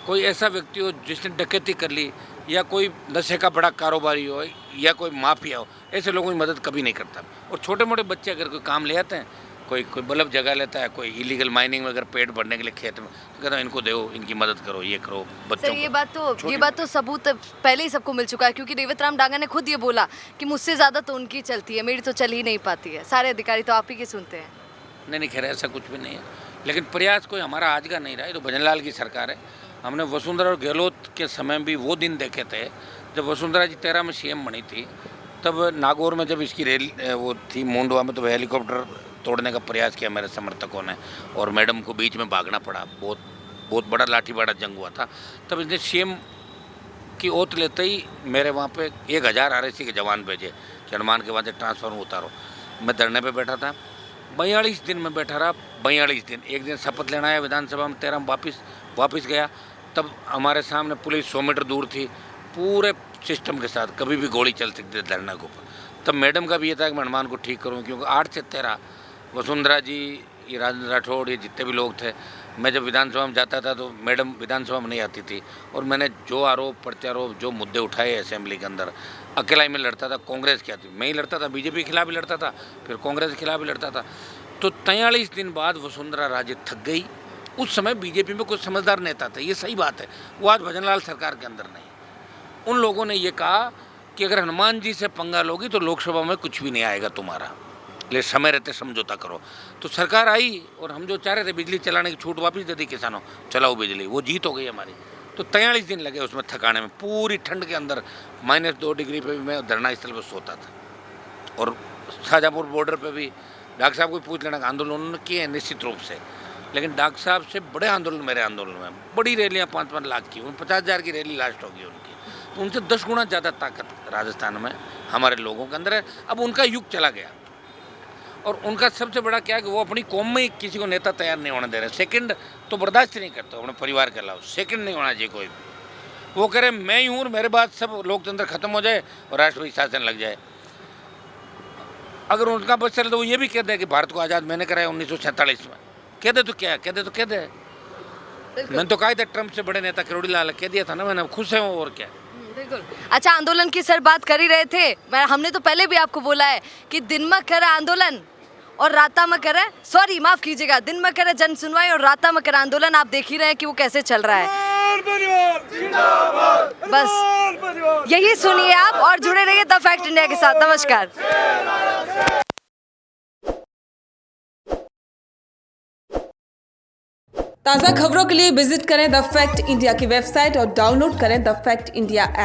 [SPEAKER 1] कोई ऐसा व्यक्ति हो जिसने डकैती कर ली, या कोई नशे का बड़ा कारोबारी हो, या कोई माफिया हो, ऐसे लोगों की मदद कभी नहीं करता। और छोटे मोटे बच्चे अगर कोई काम ले आते हैं कोई कोई बल्ब जगह लेता है, कोई इलीगल माइनिंग में अगर पेट भरने के लिए खेत में, तो कहता है इनको दो, इनकी मदद करो, ये करो बच्चों
[SPEAKER 2] सर ये बात तो सबूत पहले ही सबको मिल चुका है, क्योंकि देवतराम डांगा ने खुद ये बोला कि मुझसे ज़्यादा तो उनकी चलती है, मेरी तो चल ही नहीं पाती है, सारे अधिकारी तो आप ही के सुनते हैं।
[SPEAKER 1] नहीं खैर ऐसा कुछ भी नहीं है, लेकिन प्रयास कोई हमारा आज का नहीं रहा है, तो भजनलाल की सरकार है। हमने वसुंधरा और गहलोत के समय भी वो दिन देखे थे जब वसुंधरा जी 13 में सीएम बनी थी, तब नागौर में जब इसकी रेल वो थी मोंडवा में, तो हेलीकॉप्टर तोड़ने का प्रयास किया मेरे समर्थकों ने, और मैडम को बीच में भागना पड़ा, बहुत बड़ा लाठीबाड़ा जंग हुआ था। तब इसने सीएम की ओत लेते ही मेरे वहाँ पे 1000 RSC के जवान भेजे कि हनुमान के वहाँ से ट्रांसफार्मर उतारो। मैं धरने पे बैठा था, 42 दिन में बैठा रहा, 42 दिन। एक दिन शपथ लेना आया विधानसभा में, 13 में वापस गया, तब हमारे सामने पुलिस 100 मीटर दूर थी, पूरे सिस्टम के साथ, कभी भी गोली चल सकती थी धरने के ऊपर। तब मैडम का भी ये था कि मैं हनुमान को ठीक करूँ, क्योंकि 8 से 13 वसुंधरा जी, ये राजेंद्र राठौड़, ये जितने भी लोग थे, मैं जब विधानसभा में जाता था तो मैडम विधानसभा में नहीं आती थी, और मैंने जो आरोप प्रत्यारोप जो मुद्दे उठाए असेंबली के अंदर, अकेला ही मैं लड़ता था, कांग्रेस क्या थी, मैं ही लड़ता था, बीजेपी के खिलाफ भी लड़ता था, फिर कांग्रेस के खिलाफ भी लड़ता था। तो 43 दिन बाद वसुंधरा राजे थक गई। उस समय बीजेपी में कुछ समझदार नेता थे, ये सही बात है, वो आज भजनलाल सरकार के अंदर नहीं। उन लोगों ने ये कहा कि अगर हनुमान जी से पंगा लोगी तो लोकसभा में कुछ भी नहीं आएगा तुम्हारा, ले समय रहते समझौता करो। तो सरकार आई, और हम जो चाह रहे थे बिजली चलाने की छूट वापस दे दी किसानों, चलाओ बिजली, वो जीत हो गई हमारी। तो 43 दिन लगे उसमें थकाने में, पूरी ठंड के अंदर -2 डिग्री पे भी मैं धरना स्थल पर सोता था। और शाहजहाँपुर बॉर्डर पे भी डॉक्टर साहब को पूछ लेना, आंदोलन उन्होंने किए हैं निश्चित रूप से, लेकिन डॉक्टर साहब से बड़े आंदोलन मेरे आंदोलन में, बड़ी रैलियाँ 5-5 लाख की, 50,000 की रैली लास्ट होगी उनकी, तो उनसे 10 गुना ज़्यादा ताकत राजस्थान में हमारे लोगों के अंदर है। अब उनका युग चला गया, और उनका सबसे बड़ा क्या है कि वो अपनी कौम में ही किसी को नेता तैयार नहीं होने दे रहे। सेकंड तो बर्दाश्त नहीं करते अपने परिवार के अलावा, सेकंड नहीं होना चाहिए कोई भी। वो कह रहे मैं ही हूँ और मेरे बाद सब लोकतंत्र खत्म हो जाए और राष्ट्रपति शासन लग जाए। अगर उनका बस चले तो वो ये भी कह दे कि भारत को आज़ाद मैंने कराया 1947 में, कह दे तो क्या, कह दे तो कह दे। मैंने तो कहा था ट्रम्प से बड़े नेता करोड़ीलाल, कह दिया था ना मैंने, खुश है वो, और क्या।
[SPEAKER 2] बिल्कुल। अच्छा, आंदोलन की सर बात कर ही रहे थे, हमने तो पहले भी आपको बोला है कि दिन में करे आंदोलन और राता में करे, सॉरी माफ कीजिएगा, दिन में करे जन सुनवाई और राता में करे आंदोलन। आप देख ही रहे हैं कि वो कैसे चल रहा है। बस यही सुनिए आप और जुड़े रहिए द फैक्ट इंडिया के साथ। नमस्कार।
[SPEAKER 3] ताज़ा खबरों के लिए विजिट करें द फैक्ट इंडिया की वेबसाइट और डाउनलोड करें द फैक्ट इंडिया ऐप।